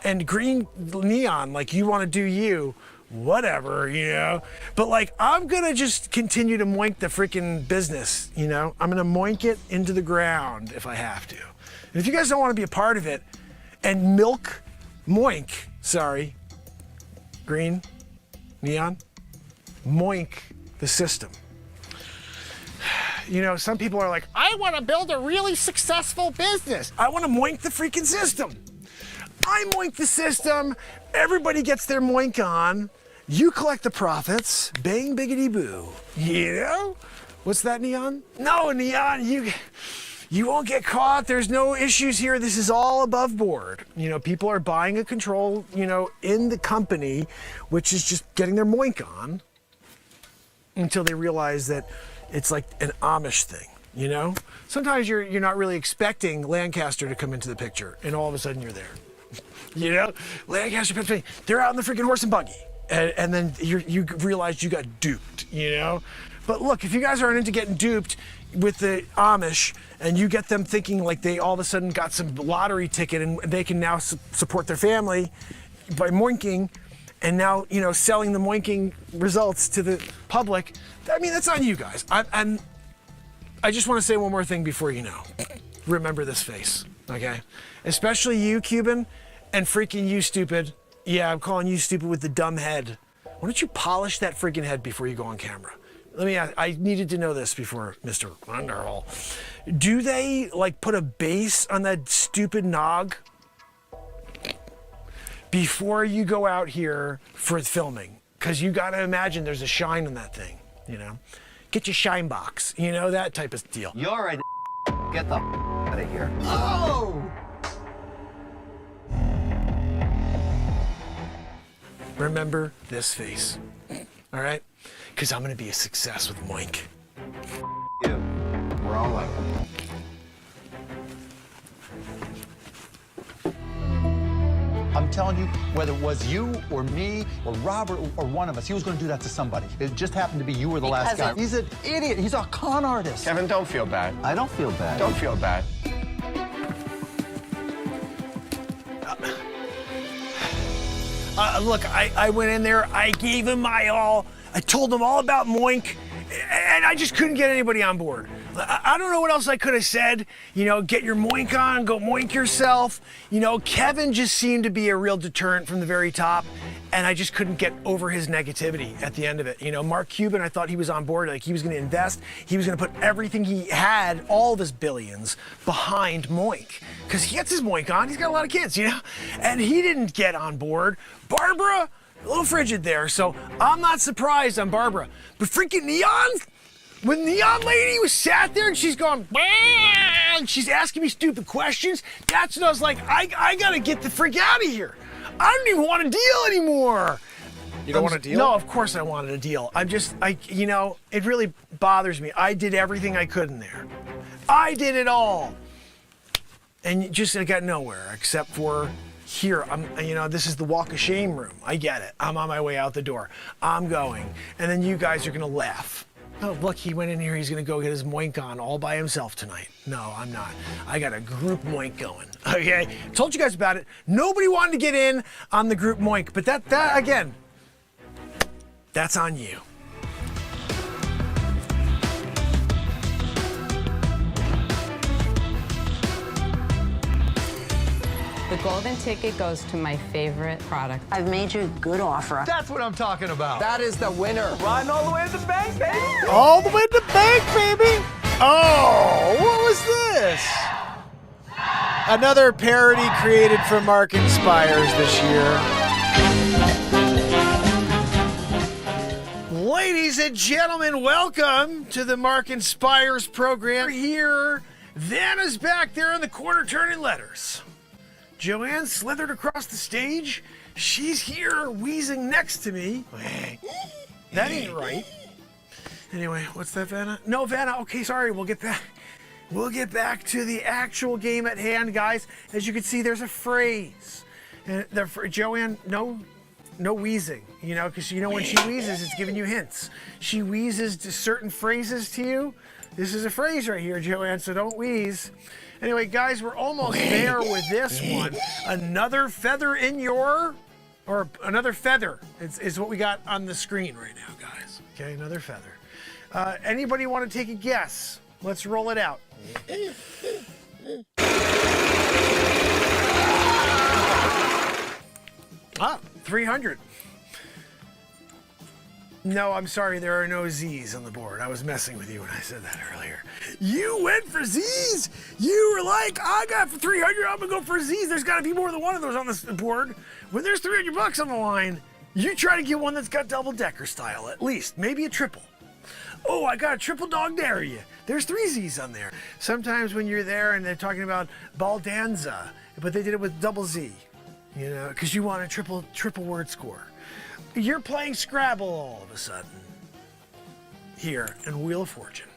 S5: and green neon, like you want to do you, whatever, you know? But like, I'm gonna just continue to moink the freaking business, you know? I'm gonna moink it into the ground if I have to. And if you guys don't want to be a part of it and green, neon, moink the system. You know, some people are like,
S2: I want to build a really successful business.
S5: I want to moink the freaking system. I moink the system, everybody gets their moink on, you collect the profits, bang biggity boo, you know? What's that, Neon? No, Neon, you won't get caught, there's no issues here, this is all above board. You know, people are buying a control, you know, in the company, which is just getting their moink on until they realize that it's like an Amish thing, you know? Sometimes you're not really expecting Lancaster to come into the picture, and all of a sudden you're there. You know? Lancaster, Pennsylvania, they're out in the freaking horse and buggy, and then you realize you got duped, you know? But look, if you guys aren't into getting duped with the Amish, and you get them thinking like they all of a sudden got some lottery ticket and they can now support their family by moinking, and now, you know, selling the moinking results to the public, I mean, that's on you guys. I just want to say one more thing before you know. Remember this face, okay? Especially you, Cuban, and freaking you, stupid. Yeah, I'm calling you stupid with the dumb head. Why don't you polish that freaking head before you go on camera? Let me ask, I needed to know this before, Mr. Wonderhall. Do they, like, put a base on that stupid nog before you go out here for filming? Because you got to imagine there's a shine on that thing, you know? Get your shine box, you know, that type of deal.
S7: You're a get the out of here.
S2: Oh!
S5: Remember this face, all right? Because I'm going to be a success with Moink.
S7: You. We're all like it.
S8: I'm telling you, whether it was you or me or Robert or one of us, he was going to do that to somebody. It just happened to be you or the last guy. He's an idiot. He's a con artist.
S14: Kevin, don't feel bad.
S7: I don't feel bad.
S14: Don't feel bad.
S5: Look, I went in there, I gave him my all, I told him all about Moink, and I just couldn't get anybody on board. I don't know what else I could have said. You know, get your Moink on, go Moink yourself. You know, Kevin just seemed to be a real deterrent from the very top, and I just couldn't get over his negativity at the end of it. You know, Mark Cuban, I thought he was on board, like he was gonna invest, he was gonna put everything he had, all of his billions, behind Moink. Because he gets his Moink on, he's got a lot of kids, you know? And he didn't get on board. Barbara, a little frigid there, so I'm not surprised on Barbara. But freaking Neon, when Neon Lady was sat there and she's going, and she's asking me stupid questions, that's when I was like, I gotta get the freak out of here. I don't even want to deal anymore.
S1: You don't want to deal?
S5: No, of course I wanted a deal. You know, it really bothers me. I did everything I could in there. I did it all. And I got nowhere except for here. You know, this is the walk of shame room. I get it. I'm on my way out the door. I'm going. And then you guys are going to laugh. Oh, look, he went in here, he's gonna go get his Moink on all by himself tonight. No, I'm not. I got a group Moink going, okay? Told you guys about it. Nobody wanted to get in on the group Moink, but that again, that's on you.
S13: The goal
S15: golden ticket goes to my favorite product.
S6: I've made you a good offer.
S8: That's what I'm talking about.
S14: That is the winner.
S4: Riding all the way to the bank, baby.
S1: All the way to the bank, baby. Oh, what was this? Another parody created for Mark Inspires this year. Ladies and gentlemen, welcome to the Mark Inspires program. We're here. Vanna's back there in the corner turning letters. Joanne slithered across the stage. She's here wheezing next to me. That ain't right. Anyway, what's that, Vanna? No, Vanna, okay, sorry, we'll get back. We'll get back to the actual game at hand, guys. As you can see, there's a phrase. And Joanne, no wheezing, you know, because you know when she wheezes, it's giving you hints. She wheezes to certain phrases to you. This is a phrase right here, Joanne, so don't wheeze. Anyway, guys, we're almost there with this one. Another feather in your, or another feather is what we got on the screen right now, guys. Okay, another feather. Anybody want to take a guess? Let's roll it out. Ah, 300. No, I'm sorry, there are no Z's on the board. I was messing with you when I said that earlier. You went for Z's? You were like, I got for 300, I'm gonna go for Z's. There's gotta be more than one of those on this board. When there's 300 bucks on the line, you try to get one that's got double-decker style, at least, maybe a triple. Oh, I got a triple dog dare you. There's 3 Z's on there. Sometimes when you're there and they're talking about Baldanza, but they did it with double Z, you know, because you want a triple word score. You're playing Scrabble all of a sudden here in Wheel of Fortune.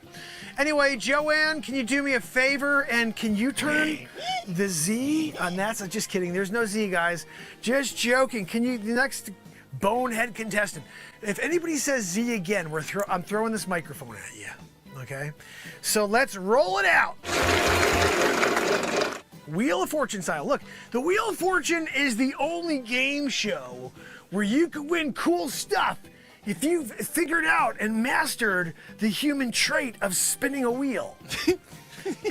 S1: Anyway, Joanne, can you do me a favor and can you turn the Z on that? So just kidding. There's no Z, guys. Just joking. Can you, the next bonehead contestant, if anybody says Z again, I'm throwing this microphone at you. Okay? So let's roll it out. Wheel of Fortune style. Look, the Wheel of Fortune is the only game show where you can win cool stuff if you've figured out and mastered the human trait of spinning a wheel.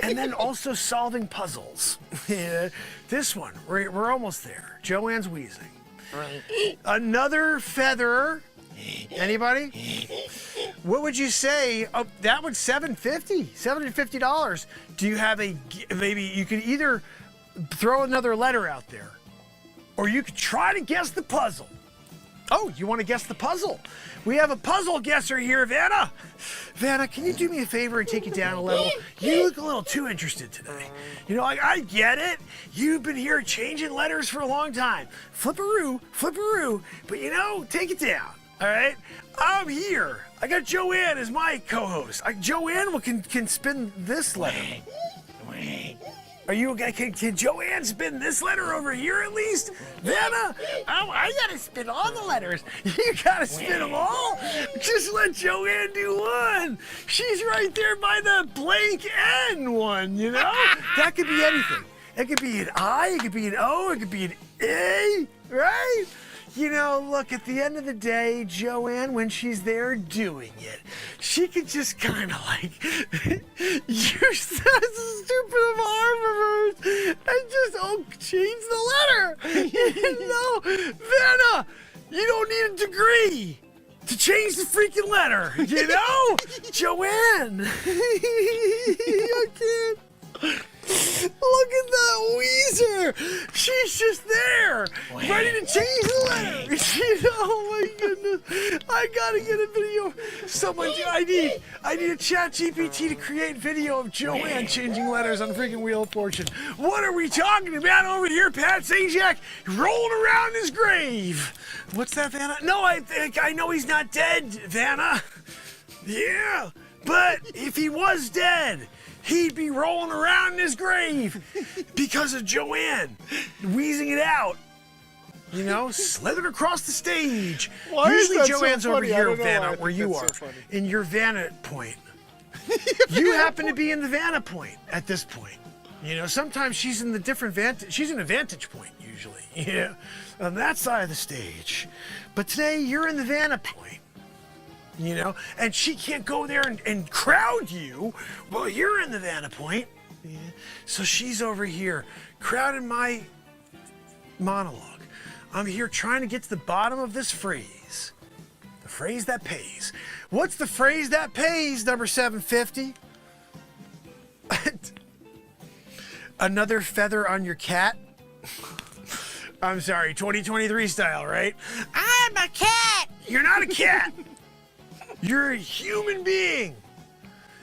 S1: And then also solving puzzles. Yeah, this one, we're almost there. Joanne's wheezing. Right. Another feather. Anybody? What would you say? Oh, that was $750. Do you have maybe you could either throw another letter out there, or you could try to guess the puzzle. Oh, you want to guess the puzzle? We have a puzzle guesser here, Vanna. Vanna, can you do me a favor and take it down a little? You look a little too interested today. You know, I get it. You've been here changing letters for a long time. Flipperoo, but you know, take it down, all right? I'm here. I got Joanne as my co-host. Joanne can spin this letter. Are you okay? Can Joanne spin this letter over here at least? Vanna? I gotta spin all the letters. You gotta spin them all? Just let Joanne do one. She's right there by the blank N one, you know? That could be anything. It could be an I, it could be an O, it could be an A, right? You know, look, at the end of the day, Joanne, when she's there doing it, she could just kind of like use that stupid arm of hers and just, change the letter. You know, Vanna, you don't need a degree to change the freaking letter, you know? Joanne, I can't. Look at that Weezer! She's just there, ready to change the letter. Oh my goodness! I gotta get a video. I need a chat GPT to create video of Joanne changing letters on freaking Wheel of Fortune. What are we talking about over here, Pat Sajak? Rolling around in his grave. What's that, Vanna? No, I know he's not dead, Vanna. Yeah, but if he was dead, he'd be rolling around in his grave because of Joanne wheezing it out. You know, slithered across the stage.
S3: Why
S1: Usually
S3: is that
S1: Joanne's
S3: so
S1: over
S3: funny?
S1: here, Vanna, where you are, in your Vanna point. You happen to be in the Vanna point at this point. You know, sometimes she's in the different vantage. She's in a vantage point usually. Yeah, on that side of the stage. But today you're in the Vanna point. You know, and she can't go there and crowd you while you're in the Vanna point. Yeah. So she's over here crowding my
S5: monologue. I'm here trying to get to the bottom of this phrase. The phrase that pays. What's the phrase that pays, number 750? Another feather on your cat? I'm sorry, 2023 style, right? I'm a cat! You're not a cat! You're a human being!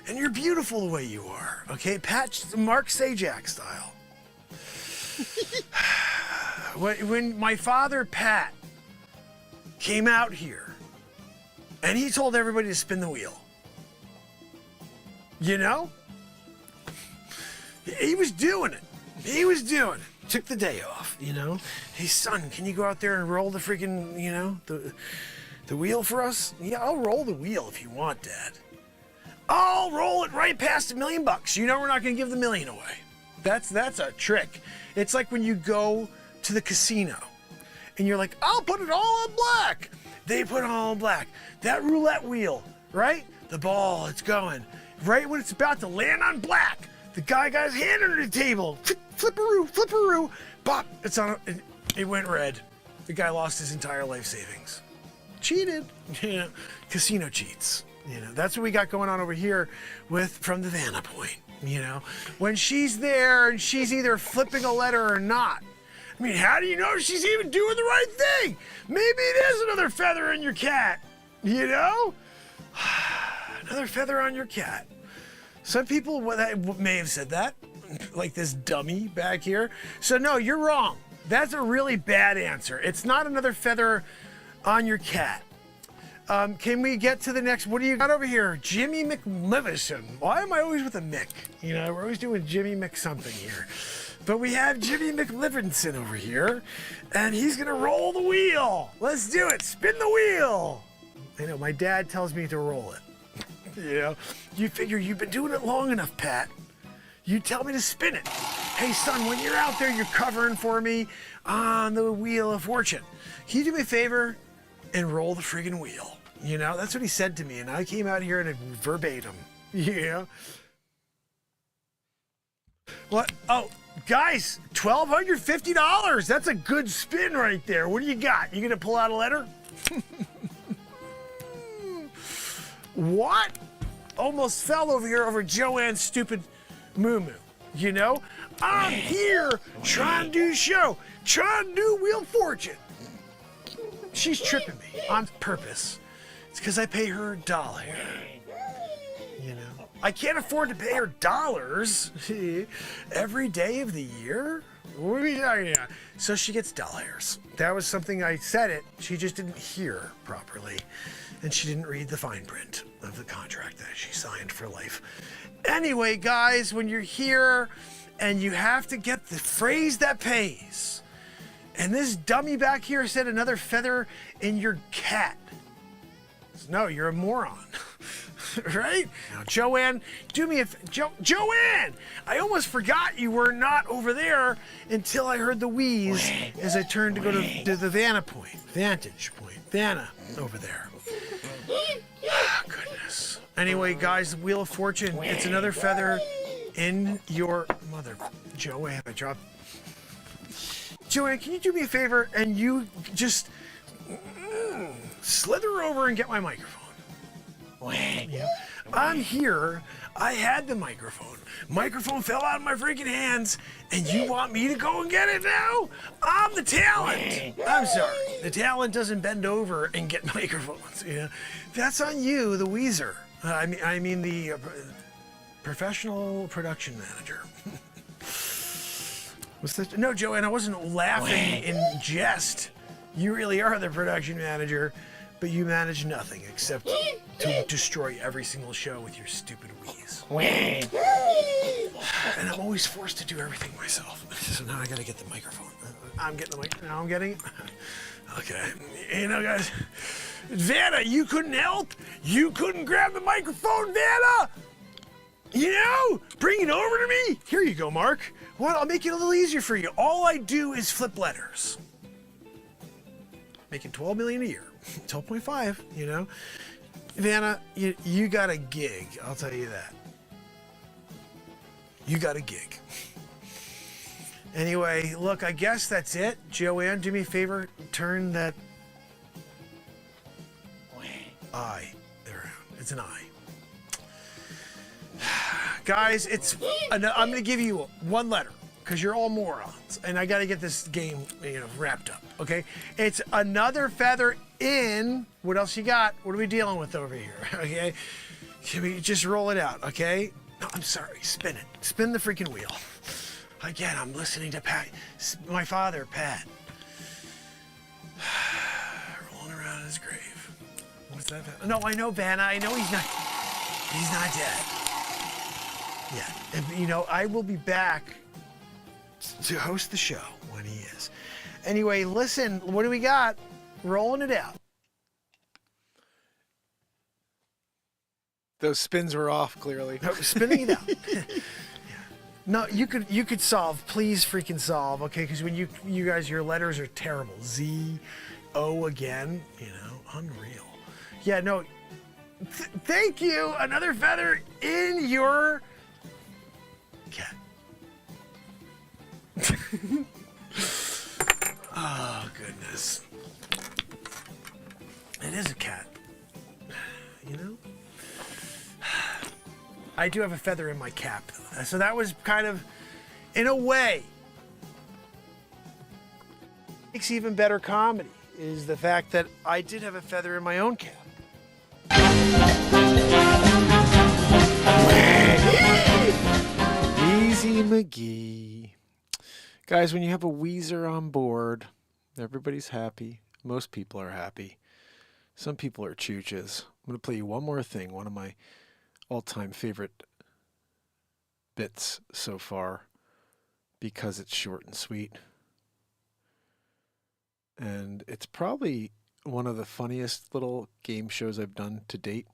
S5: And you're beautiful the way you are, okay? Mark Sajak style. When my father, Pat, came out here, and he told everybody to spin the wheel. You know? He was doing it. He was doing it. Took the day off, you know? Hey, son, can you go out there and roll the freaking, you know, the wheel for us? Yeah, I'll roll the wheel if you want, Dad. I'll roll it right past $1 million. You know we're not going to give the million away. That's a trick. It's like when you go to the casino and you're like, I'll put it all on black. They put it all on black. That roulette wheel, right? The ball, it's going. Right when it's about to land on black, the guy got his hand under the table. Flipperoo, flipperoo. Bop, it went red. The guy lost his entire life savings. Cheated. You know, casino cheats. You know, that's what we got going on over here from the Vanna Point. You know, when she's there and she's either flipping a letter or not. I mean, how do you know she's even doing the right thing? Maybe it is another feather in your cat. You know? Another feather on your cat. Some people may have said that, like this dummy back here. So no, you're wrong. That's a really bad answer. It's not another feather on your cat. Can we get to the next? What do you got over here? Jimmy McLivison. Why am I always with a Mick? You know, we're always doing Jimmy Mc something here. But we have Jimmy McLivinson over here, and he's gonna roll the wheel. Let's do it. Spin the wheel. I know, my dad tells me to roll it. You know, you figure you've been doing it long enough, Pat. You tell me to spin it. Hey, son, when you're out there, you're covering for me on the Wheel of Fortune. Can you do me a favor and roll the friggin' wheel? You know, that's what he said to me, and I came out here and verbatim. Yeah. What? Oh, guys, $1,250. That's a good spin right there. What do you got? You gonna pull out a letter? What? Almost fell over here over Joanne's stupid moo-moo. You know? I'm here trying to do a show, trying to do Wheel of Fortune. She's tripping me on purpose. It's because I pay her $1. You know? I can't afford to pay her dollars every day of the year. What are you talking about? So she gets $. That was something I said it. She just didn't hear properly. And she didn't read the fine print of the contract that she signed for life. Anyway, guys, when you're here and you have to get the phrase that pays, and this dummy back here said another feather in your cat. No, you're a moron. Right? Now, Joanne, do me a Joanne! I almost forgot you were not over there until I heard the wheeze as I turned to go to the vantage point. Vanna over there. Oh, goodness. Anyway, guys, the Wheel of Fortune, it's another feather in your mother. Joanne, I dropped. Joanne, can you do me a favor and you just slither over and get my microphone? Yeah. I'm here. I had the microphone. Microphone fell out of my freaking hands, and you want me to go and get it now? I'm the talent. I'm sorry. The talent doesn't bend over and get microphones. You know? That's on you, the Weezer. I mean the professional production manager. No, Joanne, I wasn't laughing in jest. You really are the production manager, but you manage nothing except to destroy every single show with your stupid wheeze. And I'm always forced to do everything myself. So now I gotta get the microphone. I'm getting the microphone. Now I'm getting it. Okay. You know, guys, Vanna, you couldn't help? You couldn't grab the microphone, Vanna? You know, bring it over to me. Here you go, Mark. What? I'll make it a little easier for you. All I do is flip letters. Making $12 million a year. 12.5, you know. Vanna, you got a gig, I'll tell you that. You got a gig. Anyway, look, I guess that's it. Joanne, do me a favor, turn that eye there. It's an eye. Guys, I'm going to give you one letter because you're all morons, and I got to get this game, wrapped up. Okay, it's another feather in. What else you got? What are we dealing with over here? Okay, can we just roll it out? Okay. No, I'm sorry. Spin it. Spin the freaking wheel. Again, I'm listening to Pat, my father, Pat, rolling around in his grave. What's that? No, I know Vanna. I know he's not dead. Yeah, and I will be back to host the show when he is. Anyway, listen, what do we got? Rolling it out.
S1: Those spins were off, clearly.
S5: No, spinning it out. No, you could solve. Please freaking solve, okay? Because when you guys, your letters are terrible. Z, O again, unreal. Yeah, no. Thank you. Another feather in your cat. Oh goodness. It is a cat. I do have a feather in my cap, though. So that was kind of, in a way, makes even better comedy is the fact that I did have a feather in my own cap.
S1: Easy McGee. Guys, when you have a Weezer on board, everybody's happy. Most people are happy. Some people are chooches. I'm going to play you one more thing, one of my all-time favorite bits so far, because it's short and sweet. And it's probably one of the funniest little game shows I've done to date.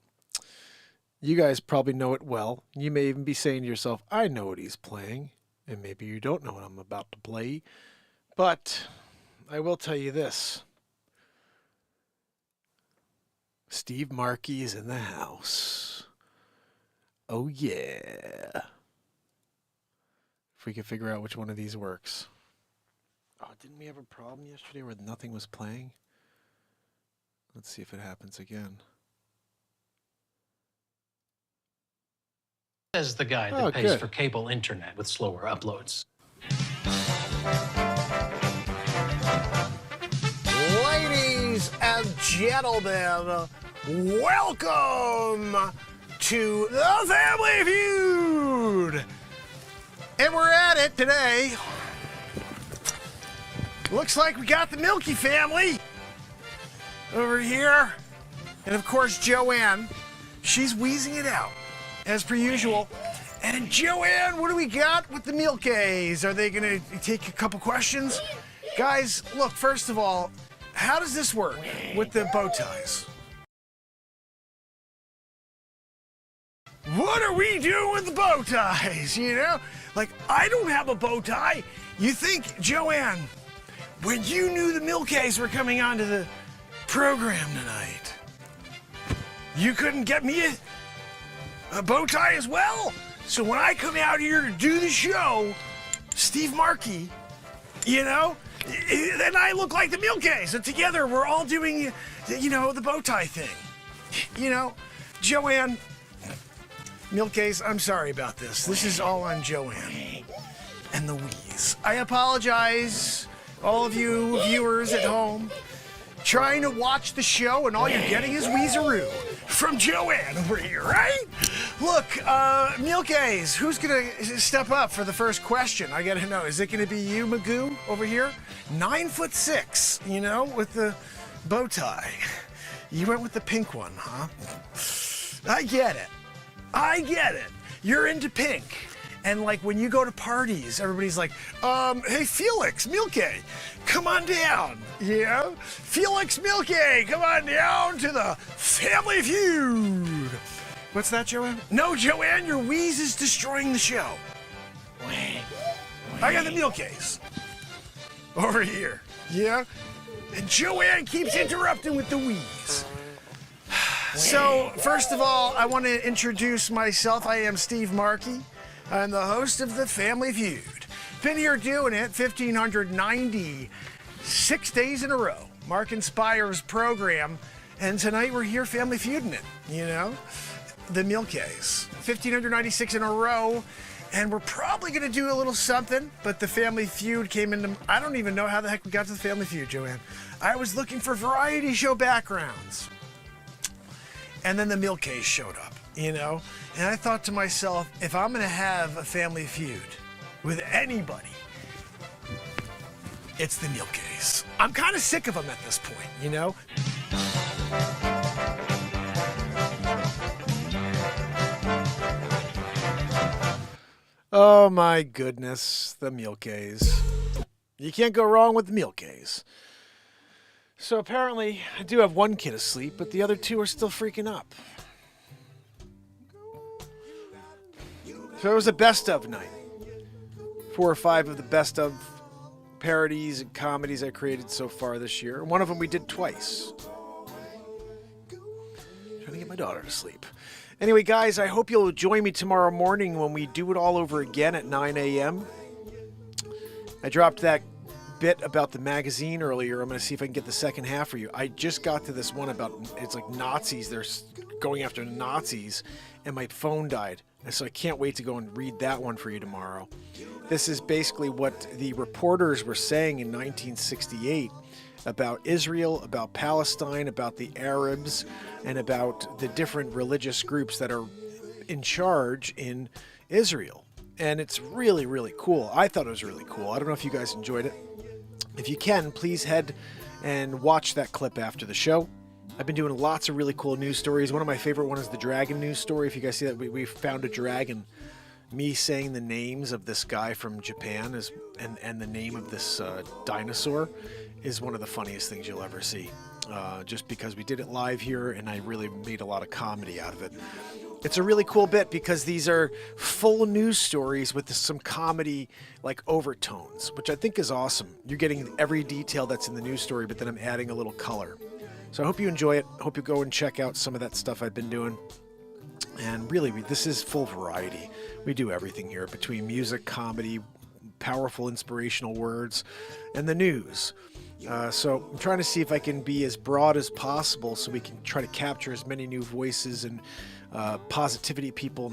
S1: You guys probably know it well. You may even be saying to yourself, I know what he's playing. And maybe you don't know what I'm about to play. But I will tell you this. Steve Markey is in the house. Oh, yeah. If we can figure out which one of these works. Oh, didn't we have a problem yesterday where nothing was playing? Let's see if it happens again.
S16: Says the guy that pays for cable internet with slower uploads.
S5: Ladies and gentlemen, welcome to the Family Feud. And we're at it today. Looks like we got the Milky family over here. And of course, Joanne, she's wheezing it out, as per usual. And Joanne, what do we got with the Milkies? Are they gonna take a couple questions? Guys, look, first of all, how does this work with the bow ties? What are we doing with the bow ties, Like, I don't have a bow tie. You think, Joanne, when you knew the Milkies were coming onto the program tonight, you couldn't get me a bow tie as well? So when I come out here to do the show, Steve Markey, then I look like the Milkies. So together we're all doing, the bow tie thing. Joanne, Milkies, I'm sorry about this. This is all on Joanne and the wheeze. I apologize, all of you viewers at home, trying to watch the show and all you're getting is Weezeroo from Joanne over here, right? Look, Milkies, who's gonna step up for the first question? I gotta know, is it gonna be you, Magoo, over here? 9'6", with the bow tie. You went with the pink one, huh? I get it. You're into pink. And like when you go to parties, everybody's like, hey, Felix, Milky, come on down. Felix Milky, come on down to the Family Feud. What's that, Joanne? No, Joanne, your wheeze is destroying the show. I got the Milkies over here. Yeah? And Joanne keeps interrupting with the wheeze. So, first of all, I want to introduce myself. I am Steve Markey. I'm the host of the Family Feud. been here doing it 1,596 days in a row. Mark Inspire's program. And tonight we're here family feuding it, you know? The Milkays. 1,596 in a row. And we're probably going to do a little something, but the Family Feud came into... I don't even know how the heck we got to the Family Feud, Joanne. I was looking for variety show backgrounds. And then the Milkays showed up, you know? And I thought to myself, if I'm going to have a Family Feud with anybody, it's the Milkays. I'm kind of sick of them at this point, you know? Oh my goodness, the Milkays. You can't go wrong with the Milkays. So apparently, I do have one kid asleep, but the other two are still freaking up. So it was a best of night. 4 or 5 of the best of parodies and comedies I created so far this year. One of them we did twice. Trying to get my daughter to sleep. Anyway, guys, I hope you'll join me tomorrow morning when we do it all over again at 9 a.m. I dropped that bit about the magazine earlier. I'm going to see if I can get the second half for you. I just got to this one about, it's like Nazis. They're going after Nazis, and my phone died. And so I can't wait to go and read that one for you tomorrow. This is basically what the reporters were saying in 1968 about Israel, about Palestine, about the Arabs, and about the different religious groups that are in charge in Israel. And it's really, really cool. I thought it was really cool. I don't know if you guys enjoyed it. If you can, please head and watch that clip after the show. I've been doing lots of really cool news stories. One of my favorite ones is the dragon news story. If you guys see that, we found a dragon. Me saying the names of this guy from Japan and the name of this dinosaur is one of the funniest things you'll ever see. Just because we did it live here and I really made a lot of comedy out of it. It's a really cool bit because these are full news stories with some comedy like overtones, which I think is awesome. You're getting every detail that's in the news story, but then I'm adding a little color. So I hope you enjoy it. Hope you go and check out some of that stuff I've been doing. And really, this is full variety. We do everything here between music, comedy, powerful inspirational words, and the news. So I'm trying to see if I can be as broad as possible so we can try to capture as many new voices and positivity people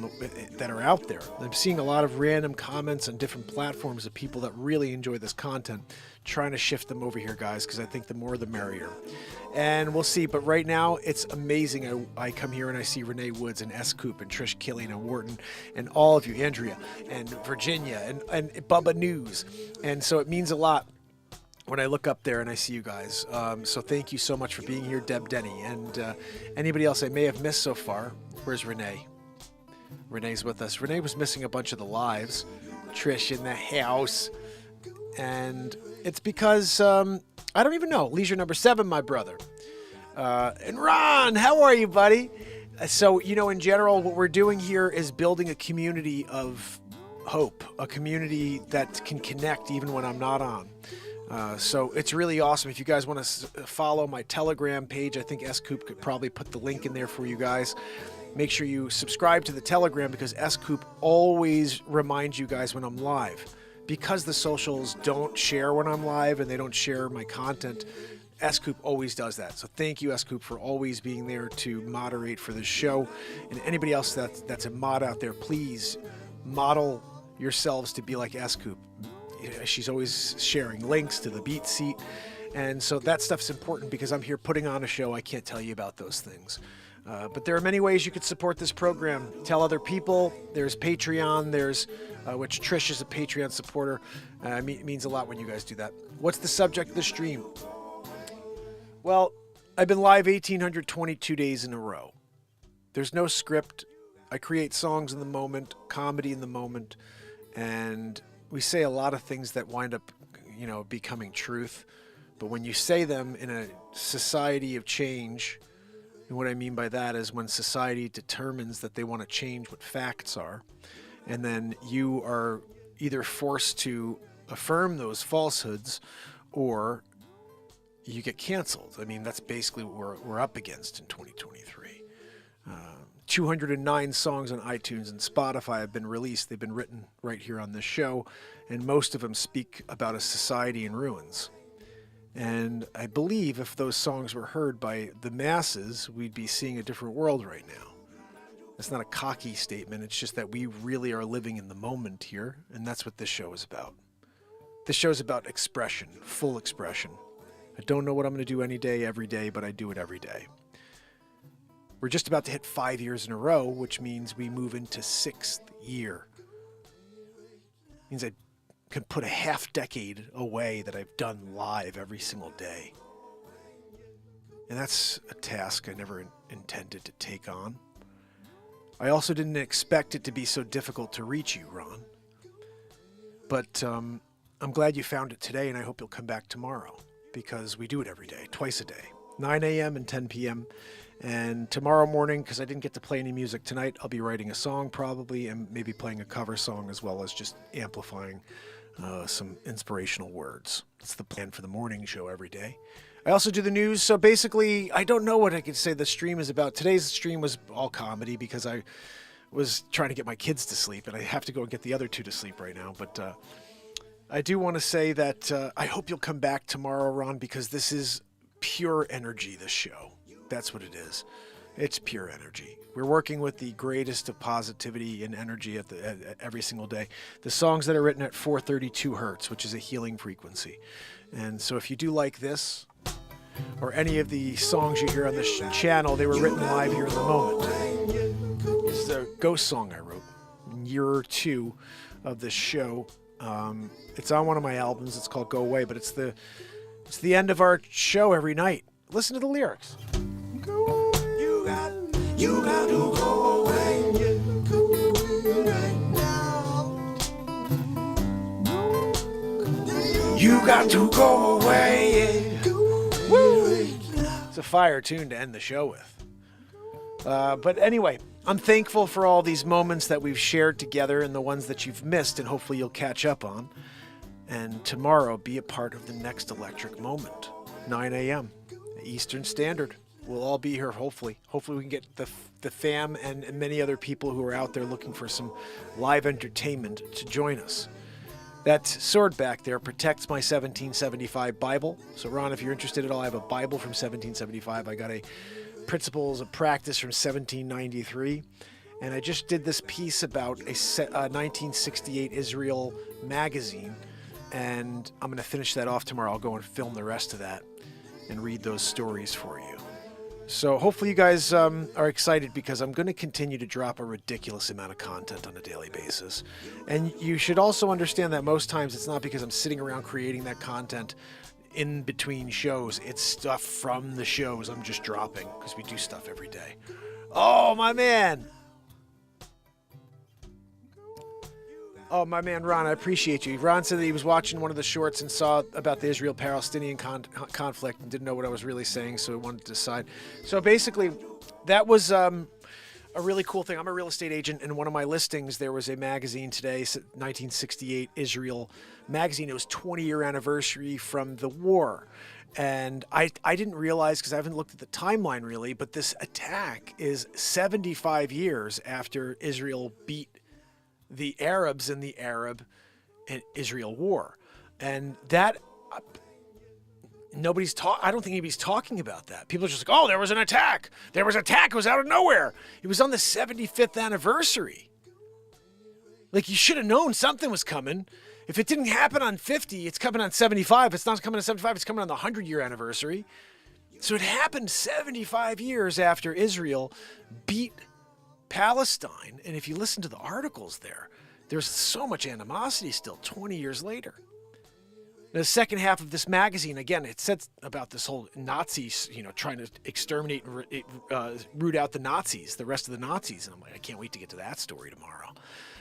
S5: that are out there. I'm seeing a lot of random comments on different platforms of people that really enjoy this content, trying to shift them over here, guys, because I think the more the merrier. And we'll see. But right now, it's amazing. I come here and I see Renee Woods and S. Coop and Trish Killian and Wharton and all of you, Andrea and Virginia and Bubba News. And so it means a lot when I look up there and I see you guys. So thank you so much for being here, Deb Denny. And anybody else I may have missed so far. Where's Renee? Renee's with us. Renee was missing a bunch of the lives. Trish in the house. And it's because, I don't even know. Leisure number 7, my brother. And Ron, how are you, buddy? So, you know, in general, what we're doing here is building a community of hope. A community that can connect even when I'm not on. So it's really awesome. If you guys want to follow my Telegram page, I think S-Coop could probably put the link in there for you guys. Make sure you subscribe to the Telegram because S-Coop always reminds you guys when I'm live. Because the socials don't share when I'm live and they don't share my content, S-Coop always does that. So thank you, S-Coop, for always being there to moderate for this show. And anybody else that's a mod out there, please model yourselves to be like S-Coop. She's always sharing links to the BeatSeat. And so that stuff's important because I'm here putting on a show. I can't tell you about those things. But there are many ways you could support this program. Tell other people. There's Patreon. There's which Trish is a Patreon supporter. It means a lot when you guys do that. What's the subject of the stream? Well, I've been live 1,822 days in a row. There's no script. I create songs in the moment, comedy in the moment, and we say a lot of things that wind up, you know, becoming truth. But when you say them in a society of change, and what I mean by that is when society determines that they want to change what facts are, and then you are either forced to affirm those falsehoods or you get canceled. I mean, that's basically what we're up against in 2023.
S1: 209 songs on iTunes and Spotify have been released. They've been written right here on this show, and most of them speak about a society in ruins. And I believe if those songs were heard by the masses, we'd be seeing a different world right now. It's not a cocky statement. It's just that we really are living in the moment here, and that's what this show is about. This show is about expression, full expression. I don't know what I'm going to do any day, every day, but I do it every day. We're just about to hit 5 years in a row, which means we move into 6th year. Means I can put a half decade away that I've done live every single day. And that's a task I never intended to take on. I also didn't expect it to be so difficult to reach you, Ron. But I'm glad you found it today, and I hope you'll come back tomorrow, because we do it every day, twice a day, 9 a.m. and 10 p.m. And tomorrow morning, because I didn't get to play any music tonight, I'll be writing a song probably, and maybe playing a cover song, as well as just amplifying some inspirational words. That's the plan for the morning show every day. I also do the news, so basically, I don't know what I could say the stream is about. Today's stream was all comedy because I was trying to get my kids to sleep, and I have to go and get the other two to sleep right now. But I do want to say that I hope you'll come back tomorrow, Ron, because this is pure energy, this show. That's what it is. It's pure energy. We're working with the greatest of positivity and energy at every single day. The songs that are written at 432 hertz, which is a healing frequency. And so if you do like this, or any of the songs you hear on this channel, they were written live here in the moment. This is a ghost song I wrote in year or two of this show. It's on one of my albums. It's called Go Away, but it's the end of our show every night. Listen to the lyrics.
S17: You got to go away. You got to go away.
S1: Woo! It's a fire tune to end the show with. But anyway, I'm thankful for all these moments that we've shared together and the ones that you've missed, and hopefully you'll catch up on. And tomorrow, be a part of the next electric moment, 9 a.m. Eastern Standard. We'll all be here, hopefully. Hopefully we can get the fam and many other people who are out there looking for some live entertainment to join us. That sword back there protects my 1775 Bible. So, Ron, if you're interested at all, I have a Bible from 1775. I got a Principles of Practice from 1793. And I just did this piece about a 1968 Israel magazine. And I'm going to finish that off tomorrow. I'll go and film the rest of that and read those stories for you. So hopefully you guys are excited, because I'm going to continue to drop a ridiculous amount of content on a daily basis. And you should also understand that most times it's not because I'm sitting around creating that content in between shows. It's stuff from the shows I'm just dropping, because we do stuff every day. Oh, my man. Oh, my man, Ron, I appreciate you. Ron said that he was watching one of the shorts and saw about the Israel-Palestinian conflict and didn't know what I was really saying, so he wanted to decide. So basically, that was a really cool thing. I'm a real estate agent, and one of my listings, there was a magazine today, 1968 Israel magazine. It was 20-year anniversary from the war. And I didn't realize, because I haven't looked at the timeline really, but this attack is 75 years after Israel beat the Arabs in the Arab and Israel war. And that, I don't think anybody's talking about that. People are just like, oh, there was an attack. There was an attack. It was out of nowhere. It was on the 75th anniversary. Like, you should have known something was coming. If it didn't happen on 50, it's coming on 75. If it's not coming on 75, it's coming on the 100-year anniversary. So it happened 75 years after Israel beat Palestine. And if you listen to the articles there's so much animosity still 20 years later. The second half of this magazine, again, it says about this whole Nazis, trying to exterminate and root out the Nazis, the rest of the Nazis. And I'm like, I can't wait to get to that story tomorrow.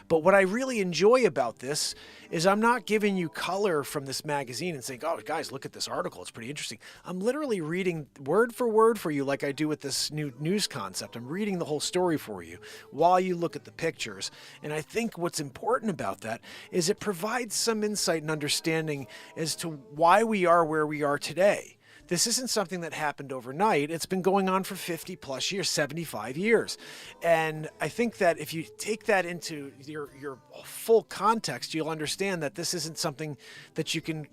S1: But what I really enjoy about this is I'm not giving you color from this magazine and saying, oh, guys, look at this article. It's pretty interesting. I'm literally reading word for word for you, like I do with this new news concept. I'm reading the whole story for you while you look at the pictures. And I think what's important about that is it provides some insight and understanding as to why we are where we are today. This isn't something that happened overnight. It's been going on for 50 plus years, 75 years. And I think that if you take that into your full context, you'll understand that this isn't something that you can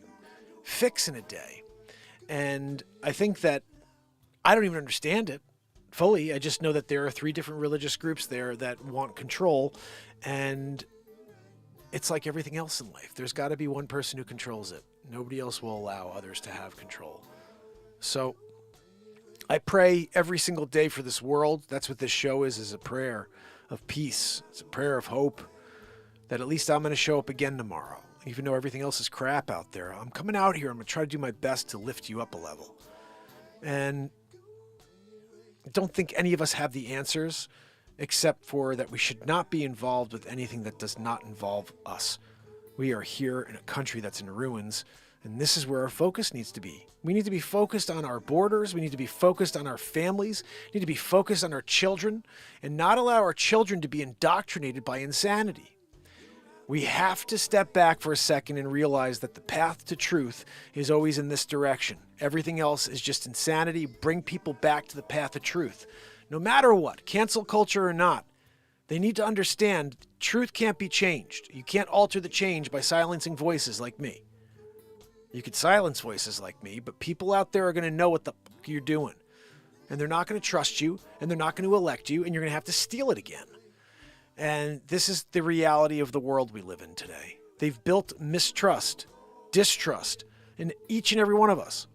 S1: fix in a day. And I think that I don't even understand it fully. I just know that there are 3 different religious groups there that want control. And it's like everything else in life. There's got to be one person who controls it. Nobody else will allow others to have control. So I pray every single day for this world. That's what this show is a prayer of peace. It's a prayer of hope that at least I'm going to show up again tomorrow. Even though everything else is crap out there, I'm coming out here. I'm going to try to do my best to lift you up a level. And I don't think any of us have the answers, except for that we should not be involved with anything that does not involve us. We are here in a country that's in ruins, and this is where our focus needs to be. We need to be focused on our borders. We need to be focused on our families. We need to be focused on our children and not allow our children to be indoctrinated by insanity. We have to step back for a second and realize that the path to truth is always in this direction. Everything else is just insanity. Bring people back to the path of truth. No matter what, cancel culture or not, they need to understand truth can't be changed. You can't alter the change by silencing voices like me. You could silence voices like me, but people out there are going to know what the fuck you're doing. And they're not going to trust you, and they're not going to elect you, and you're going to have to steal it again. And this is the reality of the world we live in today. They've built mistrust, distrust in each and every one of us.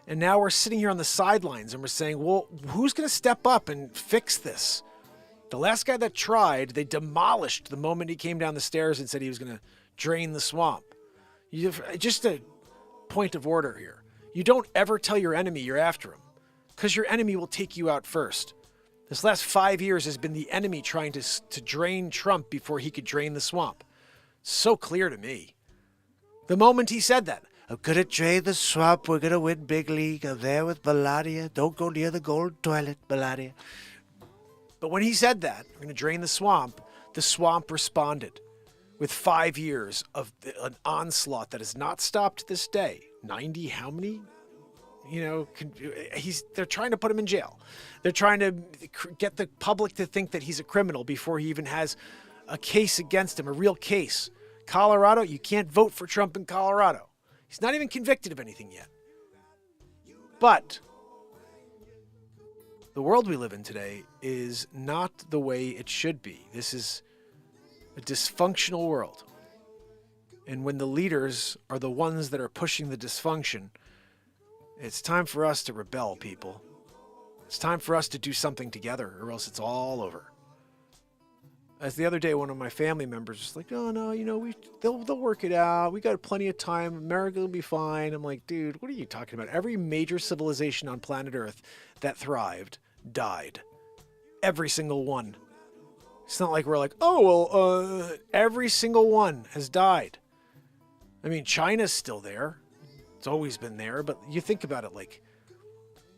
S1: And now we're sitting here on the sidelines and we're saying, well, who's going to step up and fix this? The last guy that tried, they demolished the moment he came down the stairs and said he was going to drain the swamp. Just a point of order here. You don't ever tell your enemy you're after him, because your enemy will take you out first. This last 5 years has been the enemy trying to drain Trump before he could drain the swamp. So clear to me. The moment he said that, I'm going to drain the swamp, we're going to win big league, I'm there with Melania, don't go near the gold toilet, Melania. But when he said that, we're going to drain the swamp responded with 5 years of an onslaught that has not stopped to this day. 90, how many? You know, they're trying to put him in jail. They're trying to get the public to think that he's a criminal before he even has a case against him, a real case. Colorado, you can't vote for Trump in Colorado. He's not even convicted of anything yet. But the world we live in today is not the way it should be. This is a dysfunctional world. And when the leaders are the ones that are pushing the dysfunction, it's time for us to rebel, people. It's time for us to do something together, or else it's all over. As the other day, one of my family members was like, "Oh no, you know, they'll work it out. We got plenty of time. America will be fine." I'm like, dude, what are you talking about? Every major civilization on planet Earth that thrived died. Every single one. It's not like we're like, oh well, every single one has died. I mean, China's still there. It's always been there, but you think about it, like,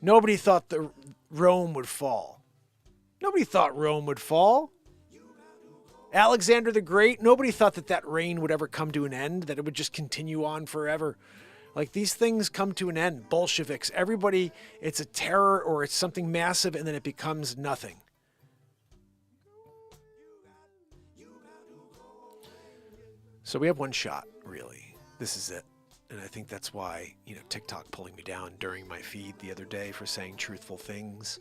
S1: nobody thought that Rome would fall. Nobody thought Rome would fall. Alexander the Great, nobody thought that reign would ever come to an end, that it would just continue on forever. Like, these things come to an end. Bolsheviks, everybody, it's a terror or it's something massive, and then it becomes nothing. So we have one shot, really. This is it. And I think that's why, you know, TikTok pulling me down during my feed the other day for saying truthful things.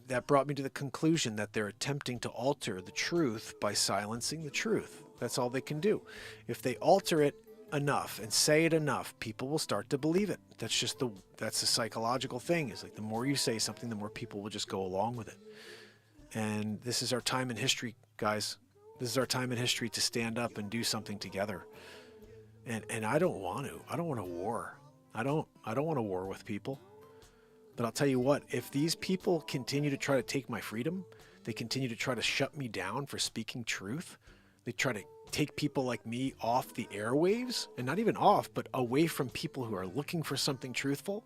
S1: That brought me to the conclusion that they're attempting to alter the truth by silencing the truth. That's all they can do. If they alter it enough and say it enough, people will start to believe it. That's the psychological thing. Is like the more you say something, the more people will just go along with it. And this is our time in history, guys. This is our time in history to stand up and do something together. And I don't want to. I don't want a war. I don't want a war with people. But I'll tell you what, if these people continue to try to take my freedom, they continue to try to shut me down for speaking truth, they try to take people like me off the airwaves, and not even off, but away from people who are looking for something truthful,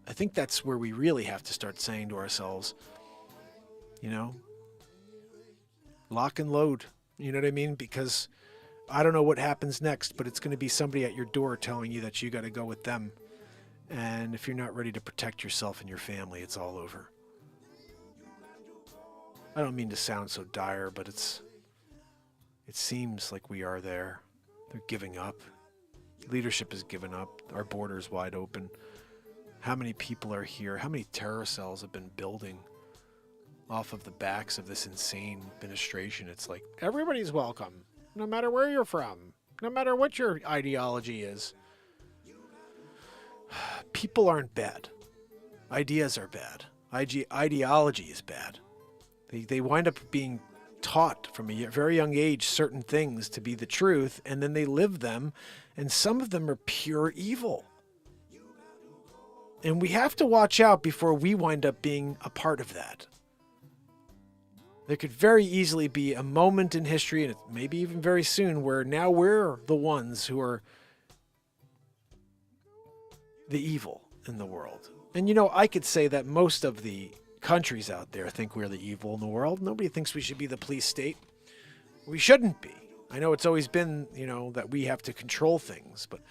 S1: I think that's where we really have to start saying to ourselves, you know, lock and load. You know what I mean? Because I don't know what happens next, but it's going to be somebody at your door telling you that you got to go with them. And if you're not ready to protect yourself and your family, it's all over. I don't mean to sound so dire, but it seems like we are there. They're giving up. Leadership has given up. Our border's wide open. How many people are here? How many terror cells have been building off of the backs of this insane administration? It's like, everybody's welcome, no matter where you're from, no matter what your ideology is. People aren't bad. Ideas are bad. Ideology is bad. They wind up being taught from a very young age certain things to be the truth, and then they live them, and some of them are pure evil. And we have to watch out before we wind up being a part of that. There could very easily be a moment in history, and maybe even very soon, where now we're the ones who are the evil in the world. And you know, I could say that most of the countries out there think we're the evil in the world. Nobody thinks we should be the police state. We shouldn't be. I know it's always been, you know, that we have to control things, but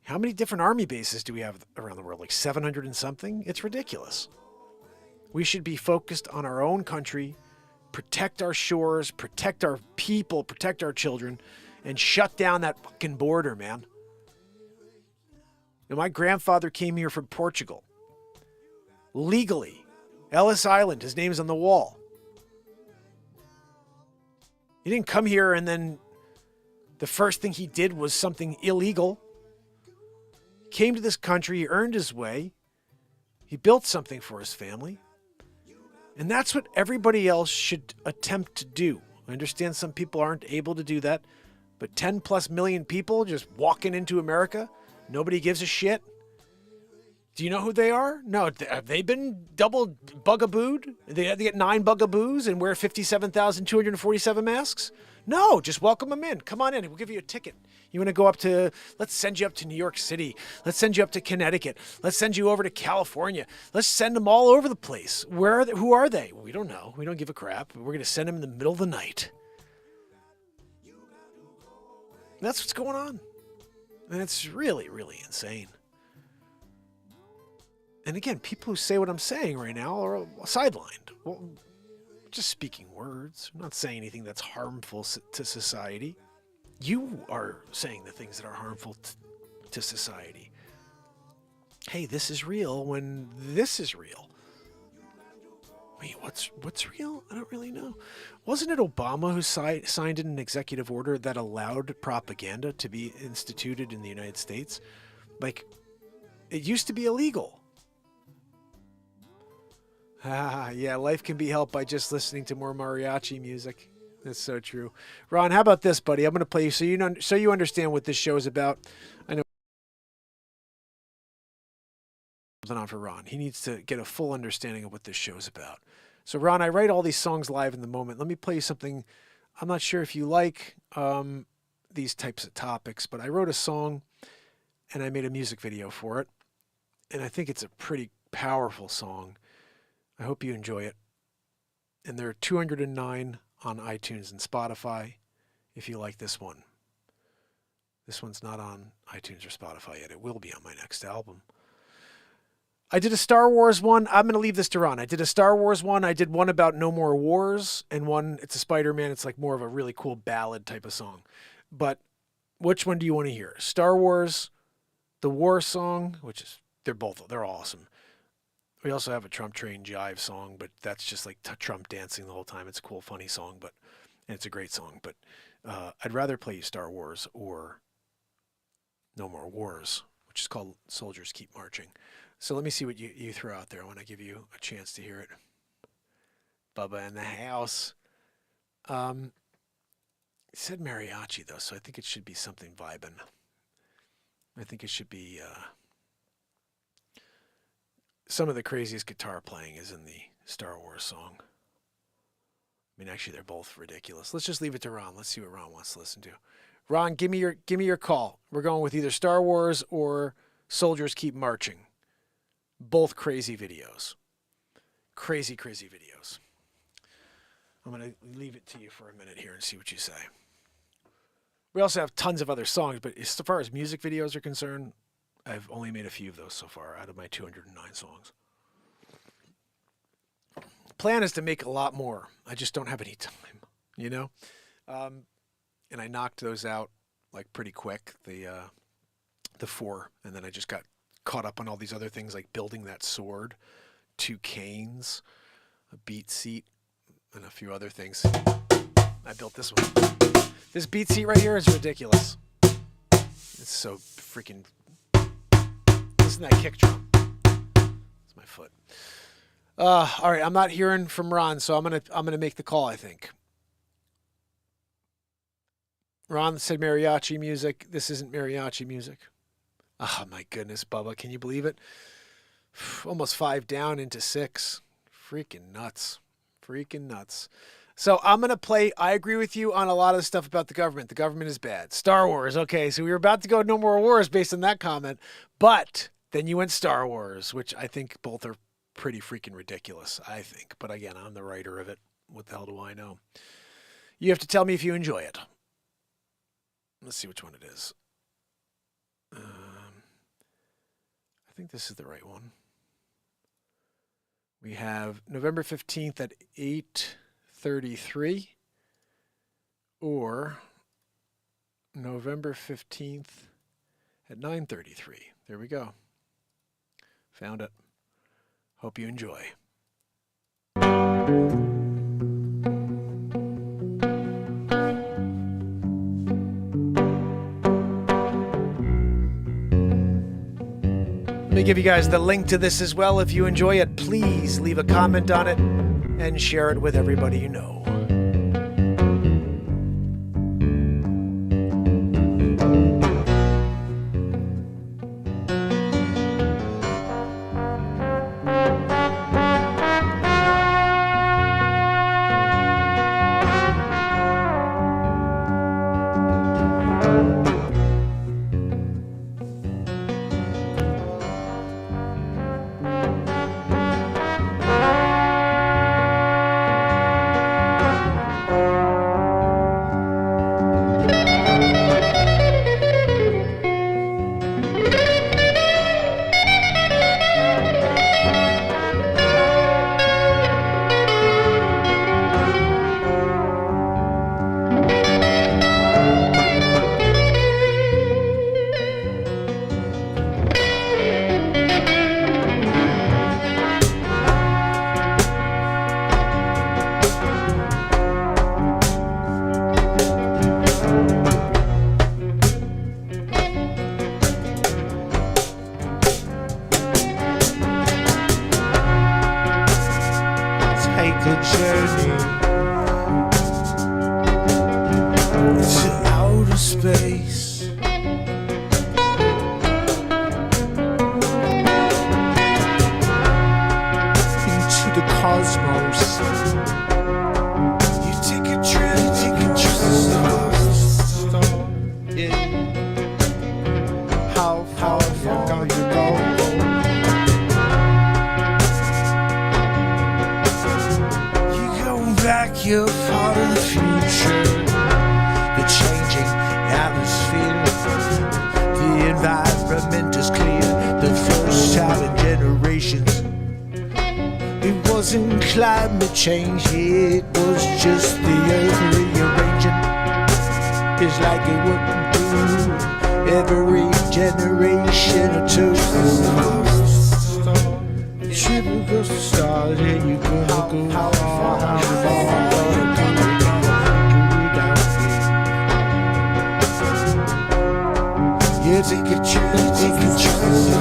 S1: how many different army bases do we have around the world? Like 700 and something? It's ridiculous. We should be focused on our own country, protect our shores, protect our people, protect our children, and shut down that fucking border, man. And my grandfather came here from Portugal. Legally. Ellis Island, his name's on the wall. He didn't come here and then the first thing he did was something illegal. He came to this country, he earned his way. He built something for his family. And that's what everybody else should attempt to do. I understand some people aren't able to do that, but 10 plus million people just walking into America, nobody gives a shit. Do you know who they are? No, have they been double bugabooed? They had to get 9 bugaboos and wear 57,247 masks? No, just welcome them in. Come on in. We'll give you a ticket. You want to go up to, let's send you up to New York City. Let's send you up to Connecticut. Let's send you over to California. Let's send them all over the place. Where are they? Who are they? We don't know. We don't give a crap. We're going to send them in the middle of the night. That's what's going on. And it's really, really insane. And again, people who say what I'm saying right now are sidelined. Well, just speaking words. I'm not saying anything that's harmful to society. You are saying the things that are harmful to society. Hey, this is real when this is real. Wait, what's real? I don't really know. Wasn't it Obama who signed an executive order that allowed propaganda to be instituted in the United States? Like, it used to be illegal. Yeah, life can be helped by just listening to more mariachi music. That's so true. Ron, how about this, buddy? I'm going to play you so you understand what this show is about. I know something on for Ron. He needs to get a full understanding of what this show is about. So, Ron, I write all these songs live in the moment. Let me play you something. I'm not sure if you like these types of topics, but I wrote a song and I made a music video for it. And I think it's a pretty powerful song. I hope you enjoy it. And there are 209 on iTunes and Spotify if you like this one. This one's not on iTunes or Spotify yet. It will be on my next album. I did a Star Wars one. I'm going to leave this to Ron. I did a Star Wars one. I did one about No More Wars, and one, it's a Spider-Man. It's like more of a really cool ballad type of song. But which one do you want to hear? Star Wars, the War song, which is, they're awesome. We also have a Trump Train Jive song, but that's just like Trump dancing the whole time. It's a cool, funny song, and it's a great song. But I'd rather play Star Wars or No More Wars, which is called Soldiers Keep Marching. So let me see what you throw out there. I want to give you a chance to hear it. Bubba in the house. It said mariachi, though, so I think it should be something vibin'. I think it should be... some of the craziest guitar playing is in the Star Wars song. I mean, actually, they're both ridiculous. Let's just leave it to Ron. Let's see what Ron wants to listen to. Ron, give me your call. We're going with either Star Wars or Soldiers Keep Marching. Both crazy videos. Crazy, crazy videos. I'm going to leave it to you for a minute here and see what you say. We also have tons of other songs, but as far as music videos are concerned, I've only made a few of those so far out of my 209 songs. Plan is to make a lot more. I just don't have any time, you know? And I knocked those out like pretty quick, the 4, and then I just got caught up on all these other things like building that sword, 2 canes, a BeatSeat, and a few other things. I built this one. This BeatSeat right here is ridiculous. It's so freaking... Listen to that kick drum. It's my foot. All right, I'm not hearing from Ron, so I'm gonna make the call, I think. Ron said mariachi music. This isn't mariachi music. Oh, my goodness, Bubba. Can you believe it? Almost 5 down into 6. Freaking nuts. Freaking nuts. So I'm going to play, I agree with you on a lot of the stuff about the government. The government is bad. Star Wars. Okay, so we were about to go No More Wars based on that comment. But then you went Star Wars, which I think both are pretty freaking ridiculous, I think. But again, I'm the writer of it. What the hell do I know? You have to tell me if you enjoy it. Let's see which one it is. I think this is the right one. We have November 15th at 8:33 or November 15th at 9:33. There we go. Found it. Hope you enjoy. Let me give you guys the link to this as well. If you enjoy it, please leave a comment on it and share it with everybody you know.
S17: Change, it was just the earth rearranging. It's like it wouldn't do every generation or two. Triple goes to stars, and you're gonna go how far, yeah, take a chance, take a chance.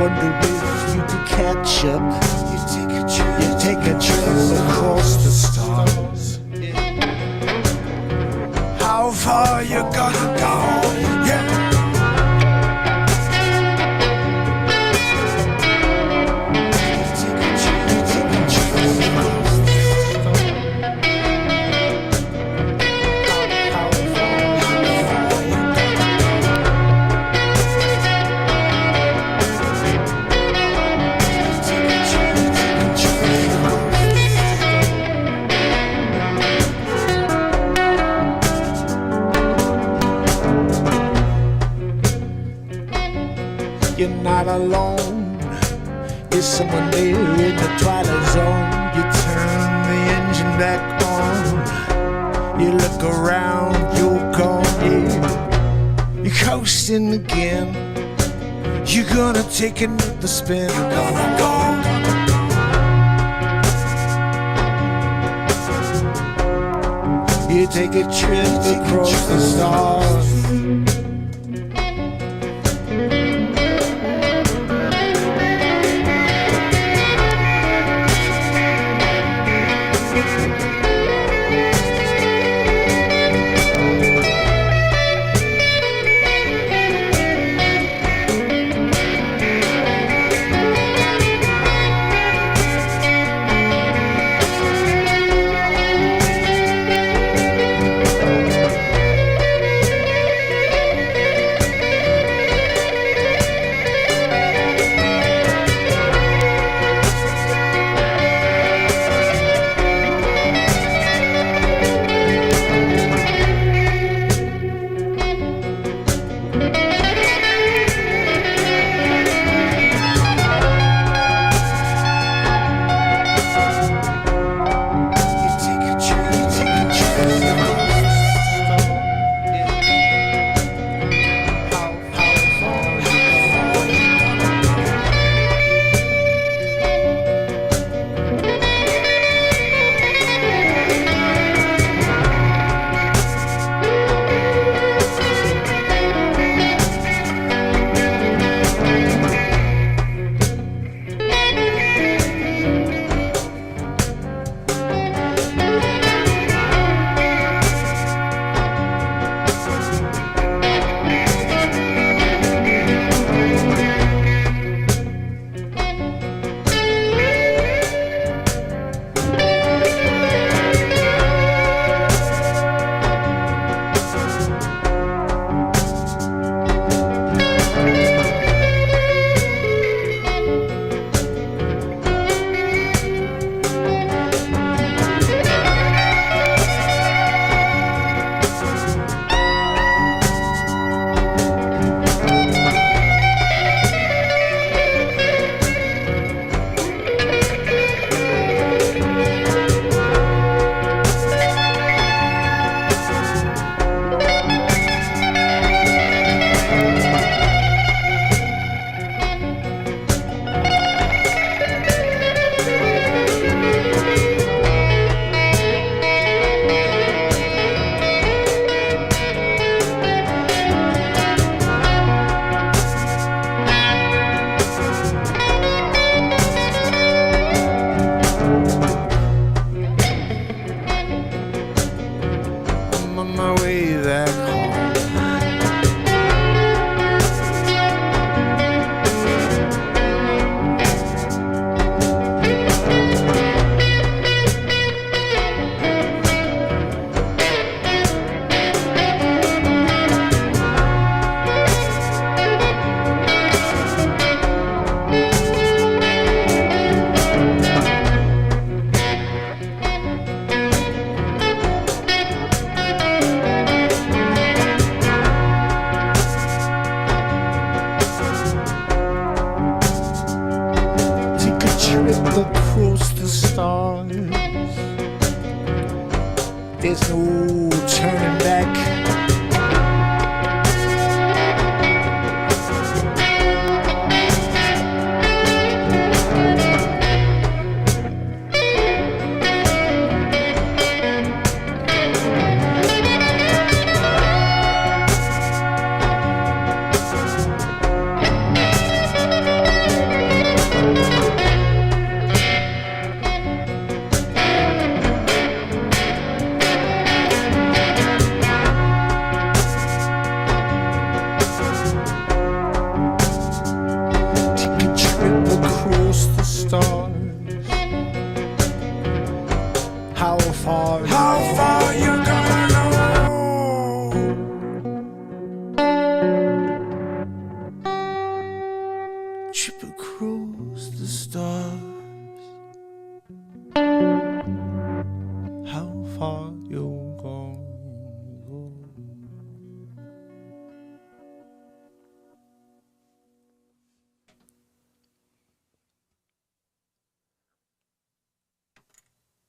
S17: wonder if you could catch up. You take a trip across the stars. How far you gonna go? Yeah. You're not alone. There's someone there in the twilight zone. You turn the engine back on. You look around, you're gone, yeah. You're coasting again. You're gonna take another spin. You're gonna go. You take a trip across the stars. Across the stars, there's no turning back. stars. How far you gonna go? Trip across the stars. How far you gonna go?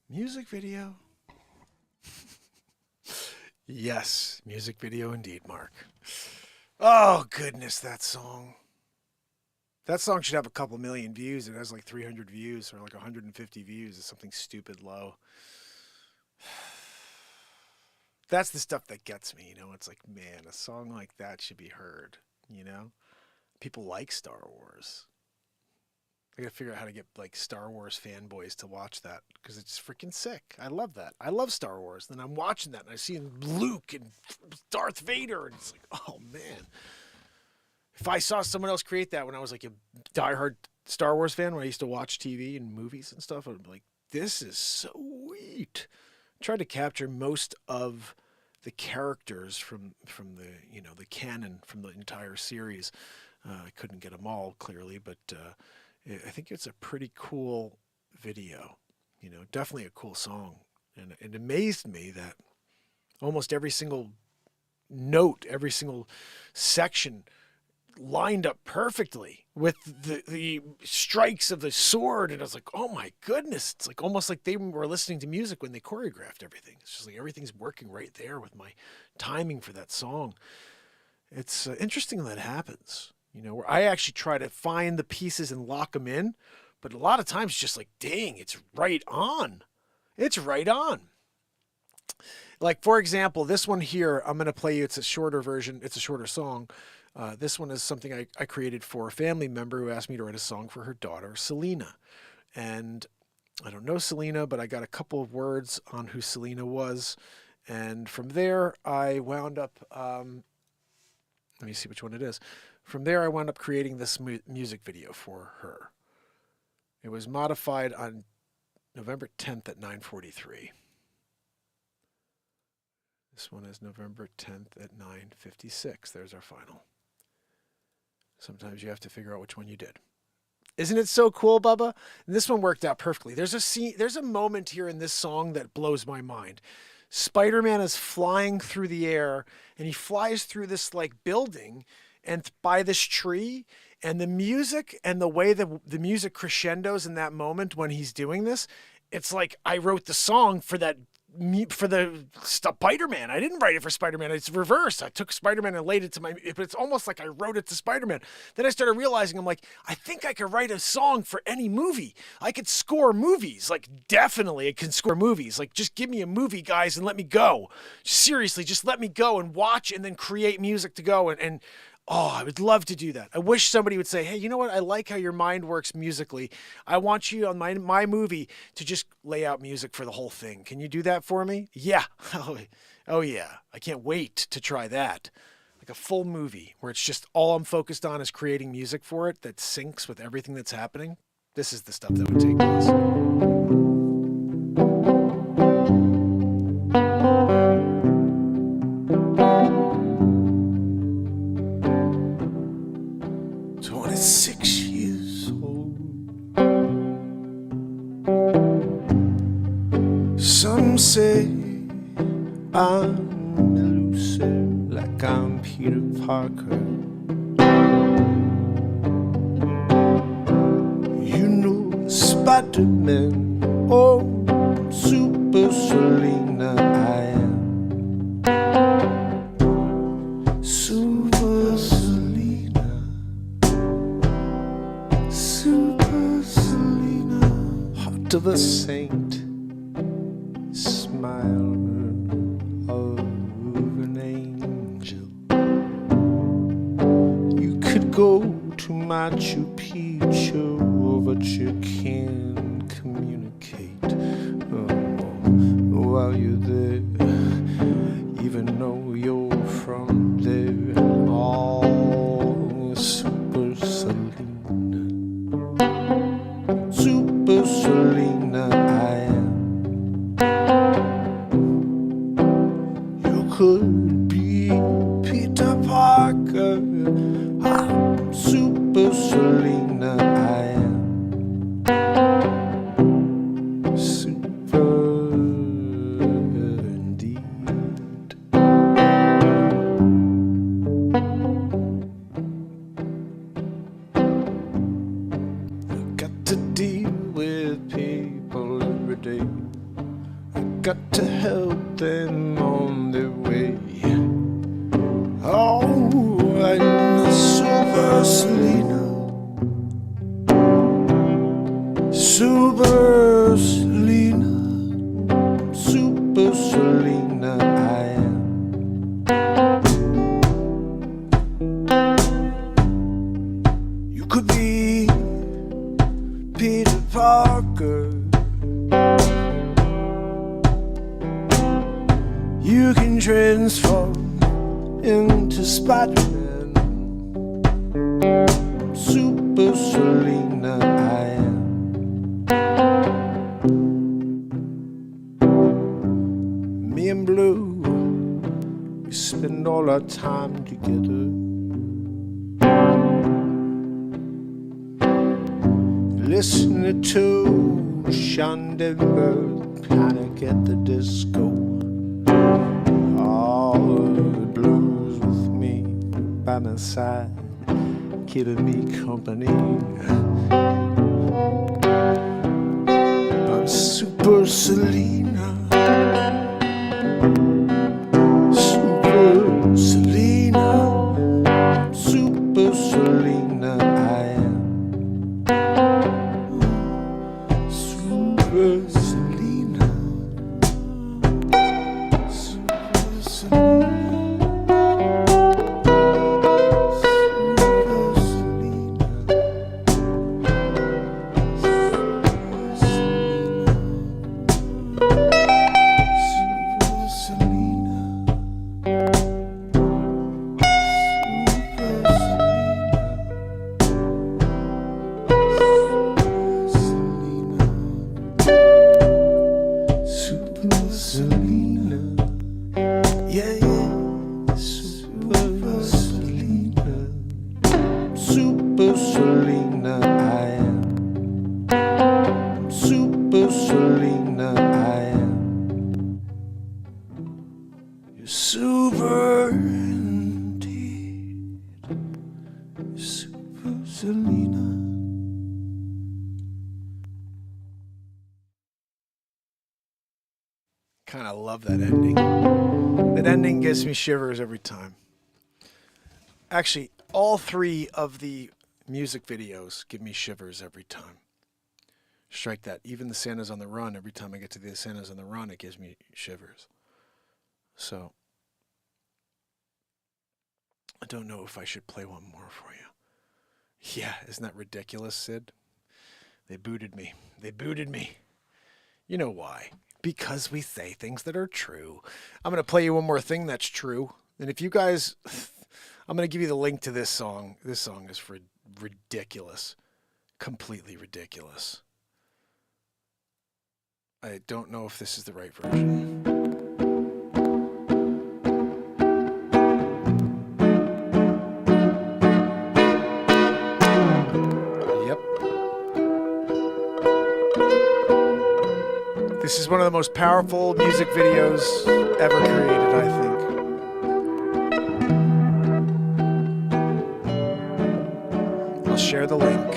S1: Music video. Yes, music video indeed, Mark. Oh, goodness, that song. That song should have a couple million views. It has like 300 views or like 150 views. It's something stupid low. That's the stuff that gets me, you know? It's like, man, a song like that should be heard, you know? People like Star Wars. I gotta figure out how to get like Star Wars fanboys to watch that because it's freaking sick. I love that. I love Star Wars. Then I'm watching that and I see Luke and Darth Vader and it's like, oh man. If I saw someone else create that when I was like a diehard Star Wars fan, when I used to watch TV and movies and stuff, I'd be like, this is sweet. I tried to capture most of the characters from the, you know, the canon from the entire series. I couldn't get them all clearly, but I think it's a pretty cool video, you know, definitely a cool song. And it amazed me that almost every single note, every single section lined up perfectly with the strikes of the sword. And I was like, oh my goodness. It's like almost like they were listening to music when they choreographed everything. It's just like everything's working right there with my timing for that song. It's interesting that happens. You know, where I actually try to find the pieces and lock them in, but a lot of times it's just like, dang, it's right on. It's right on. Like, for example, this one here, I'm going to play you. It's a shorter version. It's a shorter song. This one is something I created for a family member who asked me to write a song for her daughter, Selena. And I don't know Selena, but I got a couple of words on who Selena was. And from there, I wound up, let me see which one it is. From there, I wound up creating this music video for her. It was modified on November 10th at 9:43. This one is November 10th at 9:56. There's our final. Sometimes you have to figure out which one you did. Isn't it so cool, Bubba? And this one worked out perfectly. There's a scene, there's a moment here in this song that blows my mind. Spider-Man is flying through the air, and he flies through this like building and by this tree, and the music and the way the music crescendos in that moment when he's doing this, it's like I wrote the song for that, for the Spider-Man. I didn't write it for Spider-Man. It's reversed. I took Spider-Man and laid it to my, but it's almost like I wrote it to Spider-Man. Then I started realizing, I'm like, I think I could write a song for any movie. I could score movies. Like, definitely I can score movies. Like, just give me a movie, guys, and let me go. Seriously, just let me go and watch and then create music to go. And oh, I would love to do that. I wish somebody would say, hey, you know what? I like how your mind works musically. I want you on my movie to just lay out music for the whole thing. Can you do that for me? Yeah. Oh yeah. I can't wait to try that. Like a full movie where it's just all I'm focused on is creating music for it that syncs with everything that's happening. This is the stuff that would take place. 26 years old. Some say I'm elusive, like I'm Peter Parker. You know, Spider-Man, oh, Super Selena, I am. Super Selena, Super Selena, heart of a saint, smile of an angel. You could go to Machu Picchu, but you can't communicate while you're there, even though you're from there. Oh, Super Selena,
S17: Selena, I am. You could be Peter Parker. I'm Super Selena, I am. Super indeed. Got to deal with people every day. I got to help them on their way. Oh, I'm a Super Selena. Super Selena. Super Selena, I am. You could be Peter Parker. You can transform into Spider-Man. Super Selena, I am. Me and Blue, we spend all our time together. Listening to Sean Denver, Panic at the Disco. All the blues with me by my side, keeping me company. I'm Super Selena. Super Selena. Super Selena, I am. Super Selena. Super Selena. Super indeed. Super Selena. Kind of love that ending. That ending gives me shivers every time. Actually, all three of the music videos give me shivers every time. Strike that. Even the Santa's on the Run, every time I get to the Santa's on the Run, it gives me shivers. So, I don't know if I should play one more for you. Yeah, isn't that ridiculous, Sid? They booted me. They booted me. You know why? Because we say things that are true. I'm going to play you one more thing that's true. And if you guys... I'm going to give you the link to this song. This song is ridiculous. Completely ridiculous. I don't know if this is the right version. Yep. This is one of the most powerful music videos ever created, I think. I'll share the link.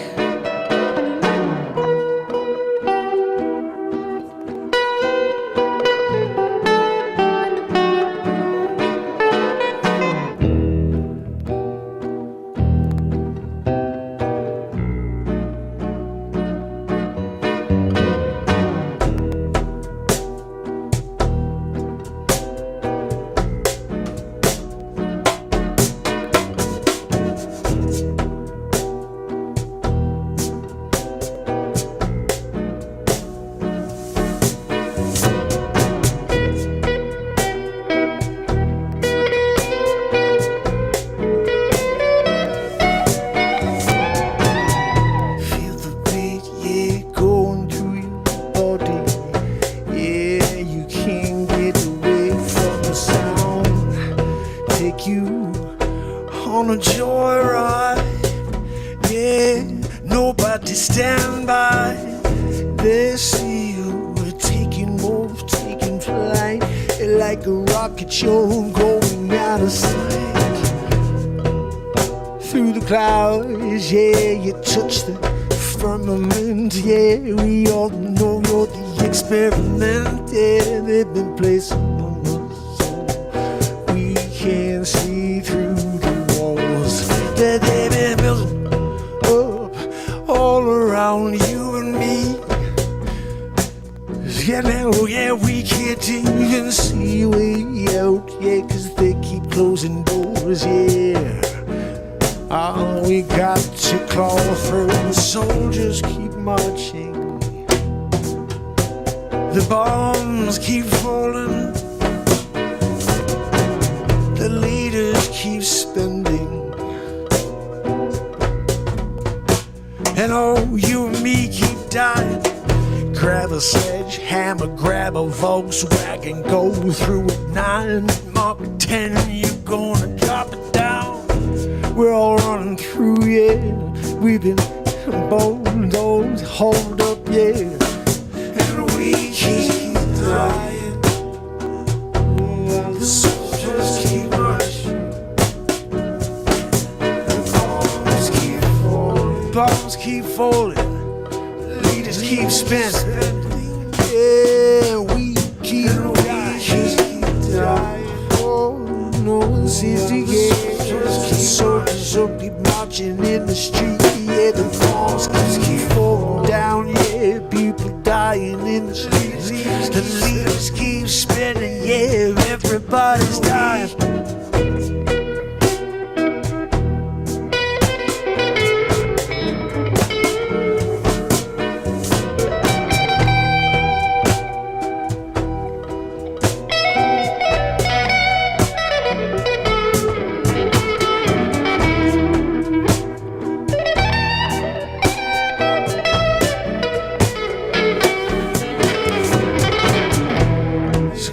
S17: stand by. They see you taking off, taking flight, like a rocket, you're going out of sight. Through the clouds, yeah, you touch the firmament, yeah, we all know you're the experiment, yeah, they've been placing on us, so we can't see through the walls that they've been building up all around you and me. Yeah, now, yeah, we can't even see a way out, yeah, 'cause they keep closing doors, yeah. Oh, we got to claw through, the soldiers keep marching. The bombs keep falling. The leaders keep spending. And oh, you and me keep dying. Grab a sledgehammer, grab a Volkswagen, go through at 9, Mark 10, you're gonna drop it down. We're all running through, yeah. We've been bold, hold up, yeah. And we keep dying. The soldiers keep marching. The bombs keep falling. Bombs keep falling. Leaders keep spinning. Yeah, we keep dying. Oh, no one seems to get. Soldiers will keep marching in the street, yeah, the bombs keep falling down, yeah, people dying in the streets, the leaves keep spinning, yeah, everybody's dying.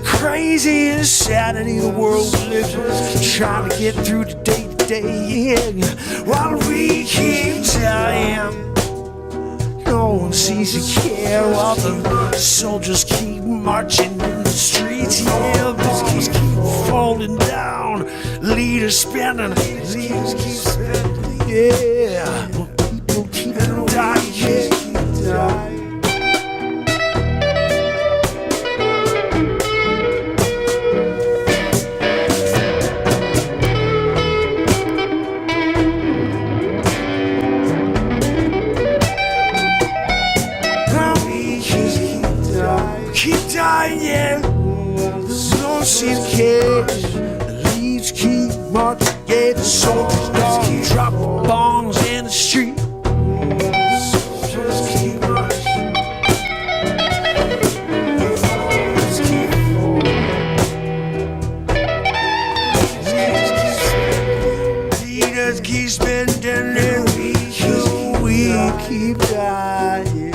S17: Crazy insanity the world lives, trying to get through the day to day, yeah. While we keep dying, no one seems to care. While the soldiers keep marching in the streets, yeah. Bombs keep falling down, leaders spinning, leaders keep spinning, yeah. People keep dying, yeah, keep dying. Keep dying, yeah. There's no seem to care. The leaves keep marching, yeah. The soldiers keep dropping bombs in the street. The soldiers keep marching. The bombs keep falling. Leaders keep spending their week. We keep dying.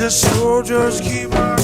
S17: The soldiers keep marching.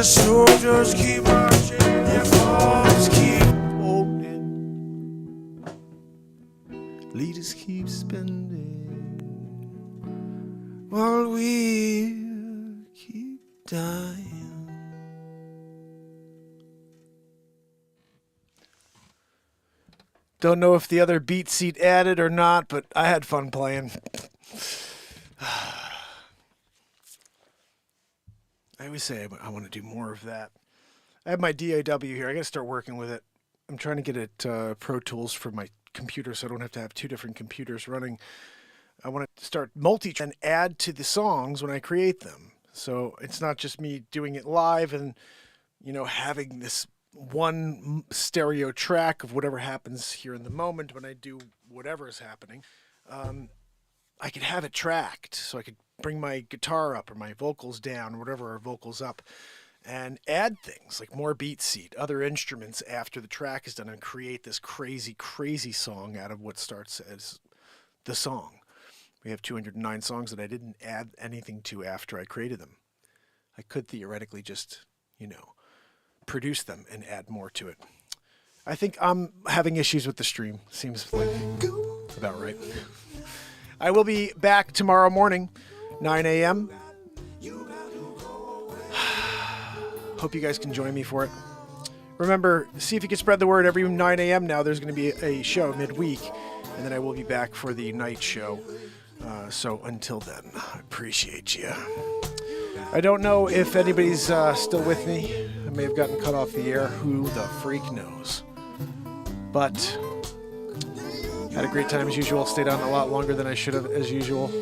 S17: soldiers keep marching, their forms keep holding, leaders keep spending, while we keep dying.
S1: Don't know if the other BeatSeat added or not, but I had fun playing. I always say I want to do more of that. I have my DAW here. I got to start working with it. I'm trying to get it Pro Tools for my computer so I don't have to have two different computers running. I want to start and add to the songs when I create them. So it's not just me doing it live and, you know, having this one stereo track of whatever happens here in the moment when I do whatever is happening. I could have it tracked, so I could bring my guitar up or my vocals down or whatever, or vocals up, and add things like more BeatSeat, other instruments after the track is done, and create this crazy, crazy song out of what starts as the song. We have 209 songs that I didn't add anything to after I created them. I could theoretically just, you know, produce them and add more to it. I think I'm having issues with the stream. Seems like about right. I will be back tomorrow morning, 9 a.m. Hope you guys can join me for it. Remember, see if you can spread the word. Every 9 a.m. now there's going to be a show midweek, and then I will be back for the night show. So until then, I appreciate you. I don't know if anybody's still with me. I may have gotten cut off the air. Who the freak knows? But had a great time as usual. Stayed on a lot longer than I should have as usual.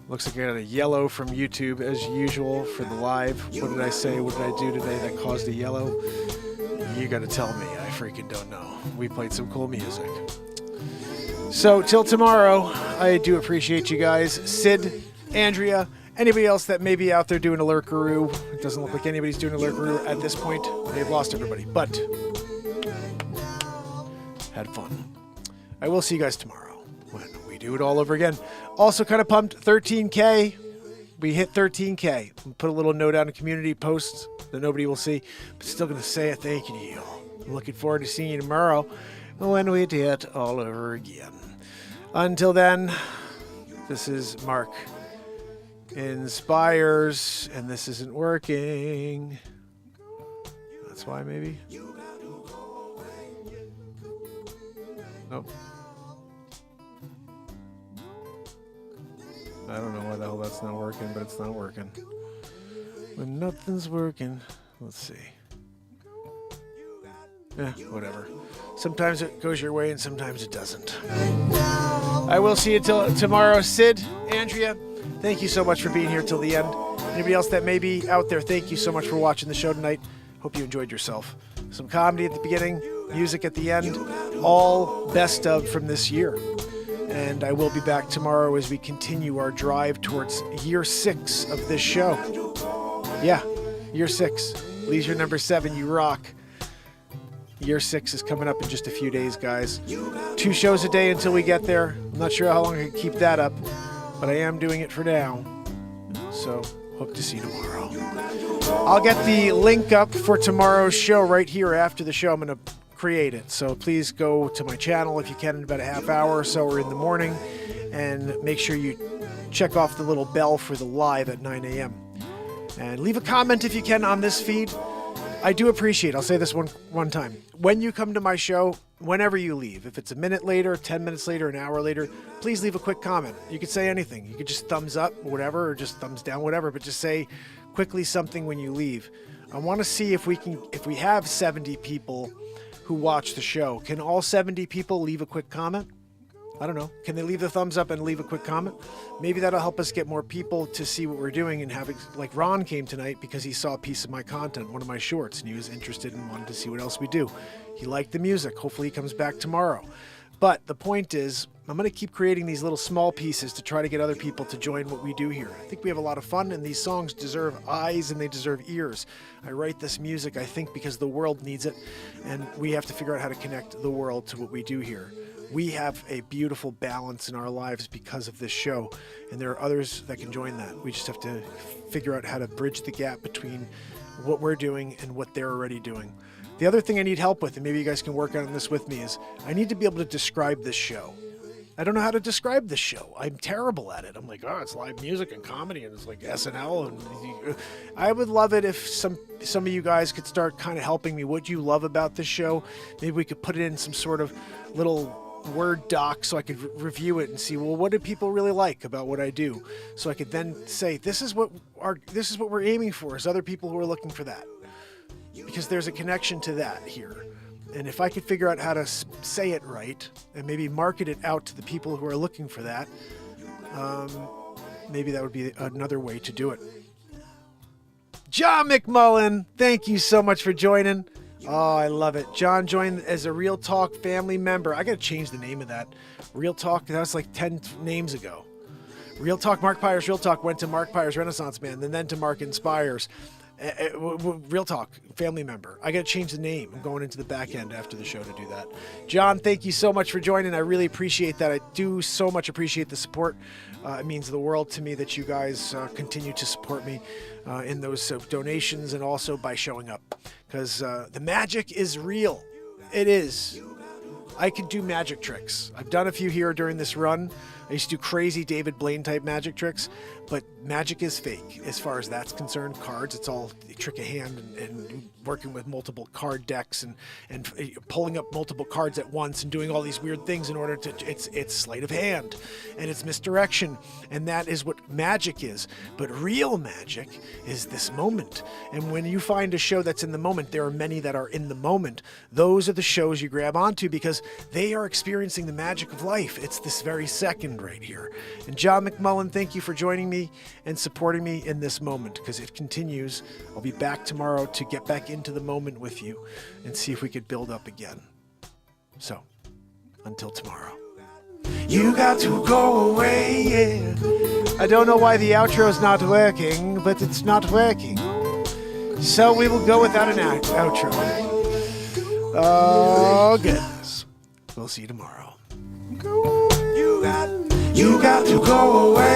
S1: Looks like I got a yellow from YouTube as usual for the live. What did I say? What did I do today that caused a yellow? You got to tell me. I freaking don't know. We played some cool music. So till tomorrow, I do appreciate you guys. Sid, Andrea, anybody else that may be out there doing a lurkaroo. It doesn't look like anybody's doing a lurkaroo at this point. They've lost everybody, but had fun. I will see you guys tomorrow when we do it all over again. Also kind of pumped, 13K. We hit 13K. Put a little note out in community posts that nobody will see, but still going to say a thank you to you. I'm looking forward to seeing you tomorrow when we do it all over again. Until then, this is Mark Inspires, and this isn't working. That's why, maybe. Nope. I don't know why the hell that's not working, but it's not working. When nothing's working, let's see. Whatever. Sometimes it goes your way and sometimes it doesn't. I will see you till tomorrow. Sid, Andrea, thank you so much for being here till the end. Anybody else that may be out there, thank you so much for watching the show tonight. Hope you enjoyed yourself. Some comedy at the beginning, music at the end, all best of from this year. And I will be back tomorrow as we continue our drive towards year 6 of this show. Yeah, year 6. Leisure number 7, you rock. Year 6 is coming up in just a few days, guys. 2 shows a day until we get there. I'm not sure how long I can keep that up, but I am doing it for now. So, hope to see you tomorrow. I'll get the link up for tomorrow's show right here after the show. I'm going to create it. So please go to my channel if you can in about a half hour or so, or in the morning, and make sure you check off the little bell for the live at 9 a.m. And leave a comment if you can on this feed. I do appreciate, I'll say this one time. When you come to my show, whenever you leave, if it's a minute later, 10 minutes later, an hour later, please leave a quick comment. You could say anything. You could just thumbs up, whatever, or just thumbs down, whatever, but just say quickly something when you leave. I want to see if we have 70 people who watch the show. Can all 70 people leave a quick comment? I don't know. Can they leave the thumbs up and leave a quick comment? Maybe that'll help us get more people to see what we're doing and having, like Ron came tonight because he saw a piece of my content, one of my shorts, and he was interested and wanted to see what else we do. He liked the music. Hopefully he comes back tomorrow. But the point is, I'm going to keep creating these little small pieces to try to get other people to join what we do here. I think we have a lot of fun, and these songs deserve eyes and they deserve ears. I write this music, I think, because the world needs it, and we have to figure out how to connect the world to what we do here. we have a beautiful balance in our lives because of this show, and there are others that can join that. We just have to figure out how to bridge the gap between what we're doing and what they're already doing. The other thing I need help with, and maybe you guys can work on this with me, is I need to be able to describe this show. I don't know how to describe this show. I'm terrible at it. I'm like, oh, it's live music and comedy, and it's like SNL. And I would love it if some of you guys could start kind of helping me. What do you love about this show? Maybe we could put it in some sort of little Word doc so I could review it and see, well, what do people really like about what I do? So I could then say, this is what we're aiming for, is other people who are looking for that. Because there's a connection to that here. And if I could figure out how to say it right and maybe market it out to the people who are looking for that, maybe that would be another way to do it. John McMullen, thank you so much for joining. Oh, I love it. John joined as a Real Talk family member. I got to change the name of that. Real Talk, that was like 10 names ago. Real Talk, Mark Pires, Real Talk went to Mark Pires Renaissance Band, and then to Mark Inspires. Real Talk, family member. I got to change the name. I'm going into the back end after the show to do that. John, thank you so much for joining. I really appreciate that. I do so much appreciate the support. It means the world to me that you guys continue to support me in those donations and also by showing up. Because the magic is real. It is. I can do magic tricks. I've done a few here during this run. I used to do crazy David Blaine type magic tricks, but magic is fake as far as that's concerned. Cards, it's all a trick of hand and working with multiple card decks and pulling up multiple cards at once and doing all these weird things in order to, it's sleight of hand and it's misdirection, and that is what magic is. But real magic is this moment. And when you find a show that's in the moment, there are many that are in the moment. Those are the shows you grab onto because they are experiencing the magic of life. It's this very second right here. And John McMullen, thank you for joining me and supporting me in this moment, because it continues. I'll be back tomorrow to get back into the moment with you and see if we could build up again. So, until tomorrow. You got to go away, yeah. I don't know why the outro's not working, but it's not working. So we will go without an outro. Oh, goodness. We'll see you tomorrow. You got to go away.